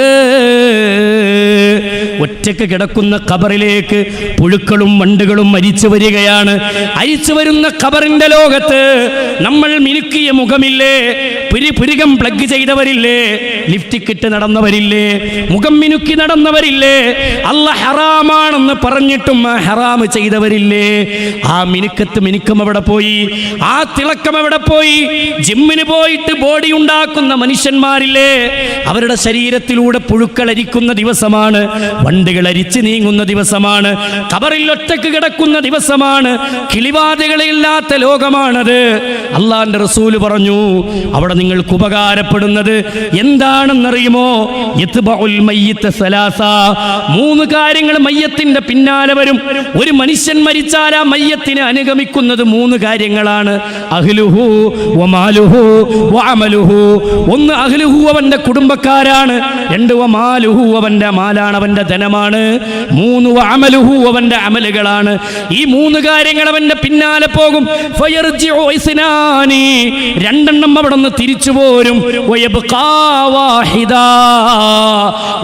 ഒറ്റക്ക് കിടക്കുന്ന ഖബറിലേക്ക് പുഴുക്കളും വണ്ടുകളും മരിച്ചു വരികയാണ്. അരിച്ചു വരുന്ന ഖബറിന്റെ ലോകത്ത് നമ്മൾ മിനുക്കിയ മുഖമില്ലേ, പുരികം പ്ലഗ് ചെയ്തവരില്ലേ, ലിഫ്റ്റിക്കിട്ട് നടന്നവരില്ലേ, മുഖം മിനുക്കി നടന്നവരില്ലേ, അല്ലാഹ് ഹറാമാണെന്ന് പറഞ്ഞിട്ടും ആ ഹറാം ചെയ്തവരില്ലേ? ആ മിനുക്കം എവിടെ പോയി? ആ തിളക്കം എവിടെ പോയി? ജിമ്മിന് പോയിട്ട് ബോഡി ഉണ്ടാക്കുന്ന മനുഷ്യന്മാരില്ലേ, അവരുടെ ശരീരത്തിലൂടെ പുഴുക്കൾ അരിക്കുന്ന ദിവസമാണ്, വണ്ടുകൾ അരിച്ചു നീങ്ങുന്ന ദിവസമാണ്, ഖബറിൽ ഒറ്റക്ക് കിടക്കുന്ന ദിവസമാണ്, കിളിവാതികളില്ലാത്ത ലോകമാണത്. അള്ളാന്റെ റസൂല് പറഞ്ഞു, അവിടെ നിങ്ങൾക്ക് ഉപകാരപ്പെടുന്നത് എന്താണെന്നറിയുമോ? യത്ബഉൽ മയ്യിത സലാസ, 3 കാര്യങ്ങൾ മയ്യത്തിന്റെ പിന്നാലെ വരും. ഒരു മനുഷ്യൻ മരിച്ചാൽ ആ മയ്യത്തിനെ അനുഗമിക്കുന്നത് 3 കാര്യങ്ങളാണ്. അഹ്ലുഹു വമാലുഹു വഅമലുഹു. 1 അഹ്ലുഹു, അവന്റെ കുടുംബക്കാരാണ്. 2 വമാലുഹു, അവന്റെ മാലാണ്, അവന്റെ ധനമാണ്. 3 വഅമലുഹു, അവന്റെ അമലുകളാണ്. ഈ 3 കാര്യങ്ങൾ അവന്റെ പിന്നാലെ പോകും. ഫയർജിഉ ഇസ്നാനി, 2 അവിടെ നിന്ന് തിരിച്ചു പോരും. വയബ്ഖാ വാഹിദാ,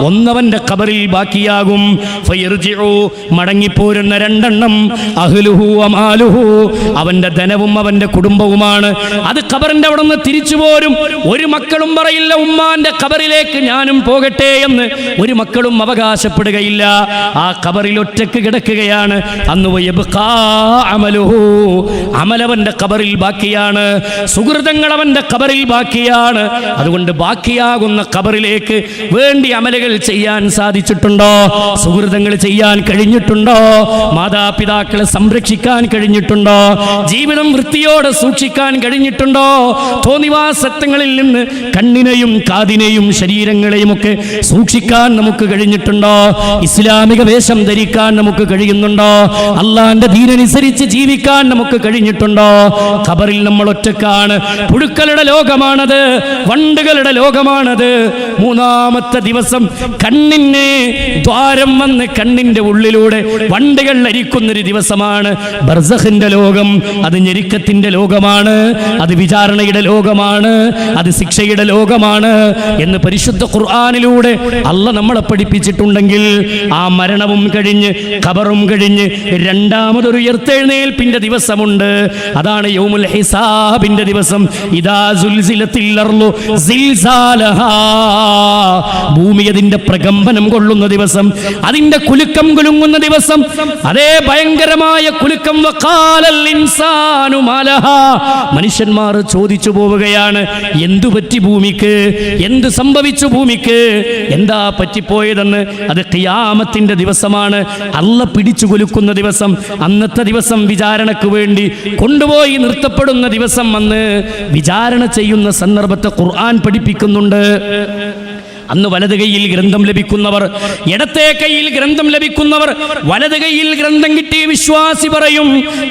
1 അവന്റെ ഖബറിൽ ബാക്കിയാകും. ഫയർജിഉ, മടങ്ങിപ്പോരുന്ന 2 അഹ്ലുഹു വമാലുഹു, അവന്റെ ധനവും അവന്റെ കുടുംബവുമാണ്. അത് ഖബറിന്റെ അവിടെ നിന്ന് തിരിച്ചു പോരും. ഒരു മക്കളും പറയില്ല ഉമ്മാന്റെ ഖബറിലേക്ക് ഞാനും പോകട്ടെ എന്ന്. ഒരു മക്കളും അവകാശപ്പെടുകയില്ല. ആ ഖബറിൽ ഒറ്റക്ക് കിടക്കുകയാണ്. അന്ന് വയബ്ഖാ അമലുഹു, അമലവന്റെ ഖബറിൽ ബാക്കിയാണ്, സുഹൃതങ്ങൾ അവന്റെ ഖബറിൽ ബാക്കിയാണ്. അതുകൊണ്ട് ബാക്കിയാകുന്ന ഖബറിലേക്ക് വേണ്ടി അമലുകൾ ചെയ്യാൻ സാധിച്ചിട്ടുണ്ടോ? സുഹൃതങ്ങൾ ചെയ്യാൻ കഴിഞ്ഞിട്ടുണ്ടോ? മാതാപിതാക്കളെ സംരക്ഷിക്കാൻ കഴിഞ്ഞിട്ടുണ്ടോ? ജീവിതം വൃത്തിയോടെ സൂക്ഷിക്കാൻ കഴിഞ്ഞിട്ടുണ്ടോ? തോന്നിവാസത്വങ്ങളിൽ നിന്ന് കണ്ണിനെയും കാതിനെയും ശരീരങ്ങളെയും ഒക്കെ സൂക്ഷിക്കാൻ നമുക്ക് കഴിഞ്ഞിട്ടുണ്ടോ? ഇസ്ലാമിക വേഷം ധരിക്കാൻ നമുക്ക് കഴിയുന്നുണ്ടോ? അള്ളാന്റെ ദീനനുസരിച്ച് ജീവിക്കാൻ നമുക്ക് കഴിഞ്ഞിട്ടുണ്ടോ? ഖബറിൽ നമ്മൾ ഒറ്റക്കാണ്. പുഴുക്കളുടെ ലോകമാണത്, വണ്ടുകളുടെ ലോകമാണത്. 3-ാമത്തെ ദിവസം കണ്ണിന് ദ്വാരം വന്ന് കണ്ണിന്റെ ഉള്ളിലൂടെ വണ്ടുകൾ അരിക്കുന്നൊരു ദിവസമാണ്. ബർസഖിന്റെ ലോകം, അത് ഞെരുക്കത്തിന്റെ ലോകമാണ്, അത് വിചാരണയുടെ ലോകമാണ്, അത് ശിക്ഷയുടെ ലോകമാണ് എന്ന് പരിശുദ്ധ ഖുർആനിലൂടെ അല്ലാഹ് നമ്മളെ പഠിപ്പിച്ചിട്ടുണ്ടെങ്കിൽ, ആ മരണവും കഴിഞ്ഞ് ഖബറും കഴിഞ്ഞ് 2ാമതൊരു ഉയർത്തെഴുന്നേൽപ്പിന്റെ ദിവസമുണ്ട്. അതാണ് യൗമുൽ ഹിസാബിന്റെ ദിവസം. ഇദാ സുൽസിലത്തിൽ അർളു സിൽസാലഹാ, ഭൂമി അതിന്റെ പ്രകമ്പനം കൊള്ളുന്ന ദിവസം, അതിന്റെ കുലുക്കം കുലുങ്ങുന്ന ദിവസം, അതേ ഭയങ്കരമായ കുലുക്കം. വഖാലൽ ഇൻസാനു മാലഹാ, മനുഷ്യന്മാർ ചോദിച്ചു പോവുകയാണ്, എന്തു പറ്റി ഭൂമിക്ക്, എന്ത് സംഭവിച്ചു ഭൂമിക്ക്, എന്താ പറ്റിപ്പോയതെന്ന്. അത് ഖിയാമത്തിന്റെ ദിവസമാണ്, അല്ലാഹ് പിടിച്ചു കുലുക്കുന്ന ദിവസം. അന്നത്തെ ദിവസം വിചാരണക്ക് വേണ്ടി കൊണ്ടുപോയി നിർത്തപ്പെടുന്ന ദിവസം വന്ന് വിചാരണ ചെയ്യുന്ന സന്ദർഭത്തെ ഖുർആൻ പഠിപ്പിക്കുന്നുണ്ട്. അന്ന് വലത് കൈയിൽ ഗ്രന്ഥം ലഭിക്കുന്നവർ, ഇടത്തെ കൈയിൽ ഗ്രന്ഥം ലഭിക്കുന്നവർ, വലത് കൈയിൽ ഗ്രന്ഥം കിട്ടിയ വിശ്വാസി പറയും,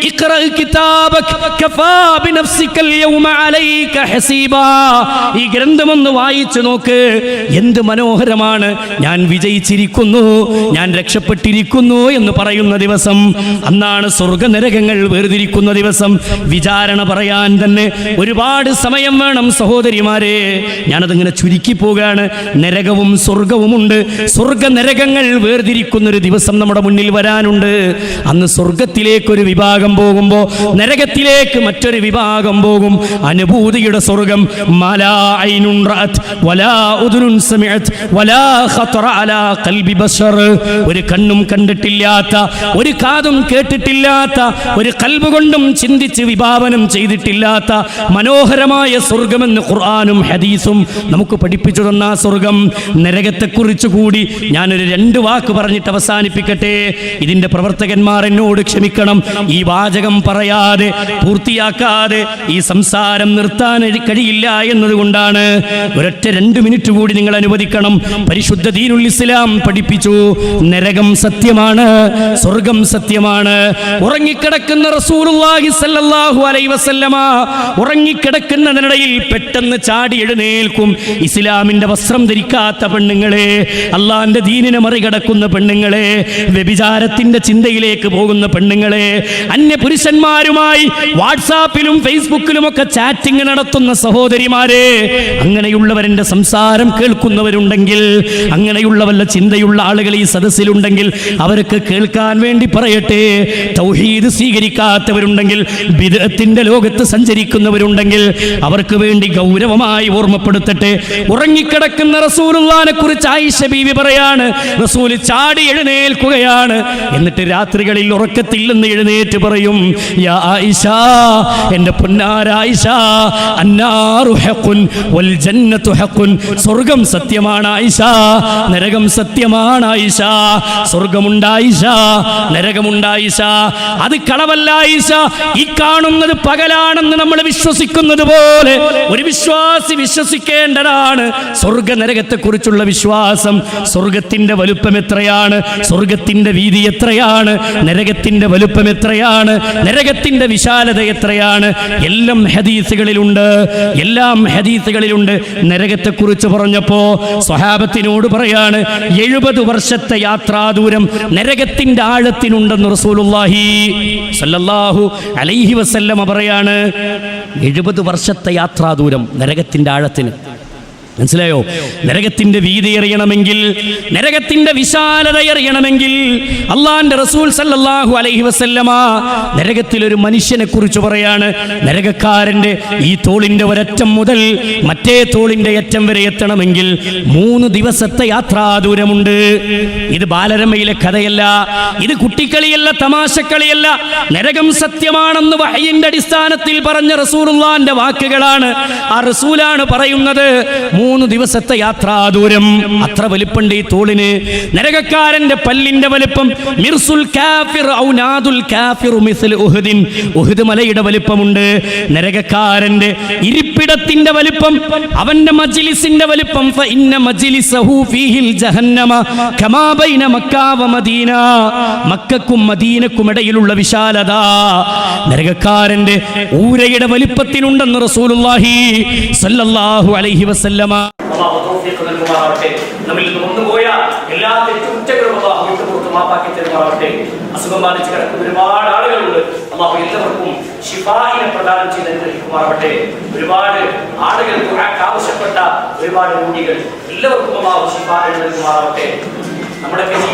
ഇഖ്റ കിതാബക കഫാ ബിനഫ്സികൽ യൗമ അലൈക ഹസീബാ, ഈ ഗ്രന്ഥം ഒന്ന് വായിച്ചു നോക്ക്, എന്ത് മനോഹരമാണ്, ഞാൻ വിജയിച്ചിരിക്കുന്നു, ഞാൻ രക്ഷപ്പെട്ടിരിക്കുന്നു എന്ന് പറയുന്ന ദിവസം. അന്നാണ് സ്വർഗനരകങ്ങൾ വേർതിരിക്കുന്ന ദിവസം. വിചാരണ പറയാൻ തന്നെ ഒരുപാട് സമയം വേണം സഹോദരിമാരെ. ഞാനതിങ്ങനെ ചുരുക്കി പോകാണ്. നരകവും സ്വർഗവുമുണ്ട്. സ്വർഗ നരകങ്ങൾ വേർതിരിക്കുന്നൊരു ദിവസം നമ്മുടെ മുന്നിൽ വരാനുണ്ട്. അന്ന് സ്വർഗത്തിലേക്കൊരു വിഭാഗം പോകുമ്പോൾ നരകത്തിലേക്ക് മറ്റൊരു വിഭാഗം പോകും. അനുഭൂതിയുടെ സ്വർഗം. മാലാ ഐനുൻ റഅത് വലാ ഉദുനുൻ സമിഅത് വലാ ഖതറ അലാ ഖൽബി ബശർ, ഒരു കണ്ണും കണ്ടിട്ടില്ലാത്ത, ഒരു കാതും കേട്ടിട്ടില്ലാത്ത, ഒരു ഖൽബ് കൊണ്ടും ചിന്തിച്ച് വിഭാവനം ചെയ്തിട്ടില്ലാത്ത മനോഹരമായ സ്വർഗമെന്ന് ഖുർആനും ഹദീസും നമുക്ക് പഠിപ്പിച്ചു തന്ന സ്വർഗം. നരകത്തെക്കുറിച്ച് കൂടി ഞാനൊരു 2 വാക്ക് പറഞ്ഞിട്ട് അവസാനിപ്പിക്കട്ടെ. ഇതിന്റെ പ്രവർത്തകന്മാർ എന്നോട് ക്ഷമിക്കണം. ഈ വാചകം പറയാതെ പൂർത്തിയാക്കാതെ ഈ സംസാരം നിർത്താൻ കഴിയില്ല എന്നതുകൊണ്ടാണ്. ഒരൊറ്റ 2 മിനിറ്റ് കൂടി നിങ്ങൾ അനുവദിക്കണം. പരിശുദ്ധ ദീനുൽ ഇസ്ലാം പഠിപ്പിച്ചു, നരകം സത്യമാണ്, സ്വർഗം സത്യമാണ്. ഉറങ്ങിക്കിടക്കുന്ന റസൂലുള്ളാഹി സ്വല്ലല്ലാഹു അലൈഹി വസല്ലമ ഉറങ്ങിക്കിടക്കുന്നതിനിടയിൽ പെട്ടെന്ന് ചാടി എഴുന്നേൽക്കും. ഇസ്ലാമിന്റെ വസ്ത്രം ധരിക്കും നിസ്കരിക്കാത്ത പെണ്ണുങ്ങളെ, അള്ളാന്റെ ദീനിനെ മറികടക്കുന്ന പെണ്ണുങ്ങളെ, വ്യഭിചാരത്തിന്റെ ചിന്തയിലേക്ക് പോകുന്ന പെണ്ണുങ്ങളെ, അന്യ പുരുഷന്മാരുമായി വാട്സാപ്പിലും ഫേസ്ബുക്കിലും ഒക്കെ ചാറ്റിംഗ് നടത്തുന്ന സഹോദരിമാരെ, അങ്ങനെയുള്ളവരുടെ സംസാരം കേൾക്കുന്നവരുണ്ടെങ്കിൽ, അങ്ങനെയുള്ള വല്ല ചിന്തയുള്ള ആളുകൾ ഈ സദസ്സിലുണ്ടെങ്കിൽ അവർക്ക് കേൾക്കാൻ വേണ്ടി പറയട്ടെ. തൗഹീദ് സ്വീകരിക്കാത്തവരുണ്ടെങ്കിൽ, ബിദ്അത്തിന്റെ ലോകത്ത് സഞ്ചരിക്കുന്നവരുണ്ടെങ്കിൽ അവർക്ക് വേണ്ടി ഗൗരവമായി ഓർമ്മപ്പെടുത്തട്ടെ. ഉറങ്ങിക്കിടക്കുന്ന റസൂലുള്ളാഹിനെ കുറിച്ച് ആയിഷ ബീവി പറയാണ്, റസൂൽ ചാടി എഴുന്നേൽക്കുകയാണ്. എന്നിട്ട് രാത്രികളിൽ ഉറക്കത്തിൽ നിന്ന് എഴുന്നേറ്റ് പറയും, യാ ആയിഷ, എന്റെ പൊന്നാര ആയിഷ, അന്നാറു ഹഖുൻ വൽ ജന്നത്തു ഹഖുൻ, സ്വർഗ്ഗം സത്യമാണ് ആയിഷ, നരകം സത്യമാണ് ആയിഷ. സ്വർഗ്ഗമുണ്ടായിഷ, നരകമുണ്ടായിഷ, അത് കളവല്ല ആയിഷ. ഈ കാണുന്നത് പകലാണെന്ന് നമ്മൾ വിശ്വസിക്കുന്നത് പോലെ ഒരു വിശ്വാസി വിശ്വസിക്കേണ്ടതാണ് സ്വർഗ്ഗ നരകത്തെ കുറിച്ചുള്ള വിശ്വാസം. സ്വർഗ്ഗത്തിന്റെ വലുപ്പം എത്രയാണ്, സ്വർഗ്ഗത്തിന്റെ വീതി എത്രയാണ്, നരകത്തിന്റെ വലുപ്പം എത്രയാണ്, നരകത്തിന്റെ വിശാലത എത്രയാണ്, എല്ലാം ഹദീസുകളിലുണ്ട്, എല്ലാം ഹദീസുകളിലുണ്ട്. നരകത്തെ കുറിച്ച് പറഞ്ഞപ്പോ സ്വഹാബത്തിനോട് പറയാണ്, 70 വർഷത്തെ യാത്രാദൂരം നരകത്തിന്റെ ആഴത്തിനുണ്ടെന്ന് റസൂലുള്ളാഹി സ്വല്ലല്ലാഹു അലൈഹി വസല്ലമ പറയാണ്. 70 വർഷത്തെ യാത്രാദൂരം നരകത്തിന്റെ ആഴത്തിന്. മനസ്സിലായോ? നരകത്തിന്റെ വീതി അറിയണമെങ്കിൽ, നരകത്തിന്റെ വിശാലത അറിയണമെങ്കിൽ അള്ളാന്റെ റസൂൽ സല്ലല്ലാഹു അലൈഹി വസല്ലമ നരകത്തിൽ ഒരു മനുഷ്യനെ കുറിച്ച് പറയാണ്, നരകക്കാരന്റെ ഈ തോളിന്റെ ഒരറ്റം മുതൽ മറ്റേ തോളിന്റെ അറ്റം വരെ എത്തണമെങ്കിൽ 3 ദിവസത്തെ യാത്രാദൂരമുണ്ട്. ഇത് ബാലരമയിലെ കഥയല്ല, ഇത് കുട്ടിക്കളിയല്ല, തമാശക്കളിയല്ല. നരകം സത്യമാണെന്ന് വഹയിന്റെ അടിസ്ഥാനത്തിൽ പറഞ്ഞ റസൂലുള്ളാഹിന്റെ വാക്കുകളാണ്. ആ റസൂലാണ് പറയുന്നത്, 3 ദിവസത്തെ യാത്രാദൂരം. അത്ര വലിപ്പുണ്ട് ഈ തോളിന്. നരകക്കാരന്റെ പല്ലിന്റെ വലിപ്പം മിർസുൽ കാഫിർ ഔ നാദുൽ കാഫിർ മിസ്ൽ ഉഹുദിൻ, ഉഹുദ് മലയുടെ വലിപ്പമുണ്ട്. നരകക്കാരന്റെ ഇരിപ്പിടത്തിന്റെ വലിപ്പം, അവന്റെ മജ്ലിസിന്റെ വലിപ്പം, ഫഇന്ന മജ്ലിസഹു ഫീഹിൽ ജഹന്നമ കമാ ബൈന മക്ക വ മദീന, മക്കക്കും മദീനക്കും ഇടയിലുള്ള വിശാലത നരകക്കാരന്റെ ഊരയുടെ വലിപ്പത്തിനുണ്ടെന്ന് റസൂലുള്ളാഹി സ്വല്ലല്ലാഹു അലൈഹി വസല്ലമ. അല്ലാഹു തൗഫീഖ് നൽകുമാറാവട്ടെ. നമ്മിൽ നിന്ന് വന്നുപോയ എല്ലാ തെറ്റുകുറ്റങ്ങളും അല്ലാഹു വിട്ടുപുറത്ത് മാപ്പാക്കി തരുമാറാവട്ടെ. അസുഖം ബാധിച്ച് കിടക്കുന്ന ഒരുപാട് ആളുകളുണ്ട്. അല്ലാഹു എല്ലാവർക്കും ശിഫാഇനെ പ്രദാനം ചെയ്ത് അനുഗ്രഹിക്കുമാറാവട്ടെ. ഒരുപാട് ആളുകൾ ദുആക്ക് ആവശ്യപ്പെട്ട ഒരുപാട് രോഗികൾ, എല്ലാവർക്കും അല്ലാഹു ശിഫാഇനെ നൽകുമാറാവട്ടെ. നമ്മുടെ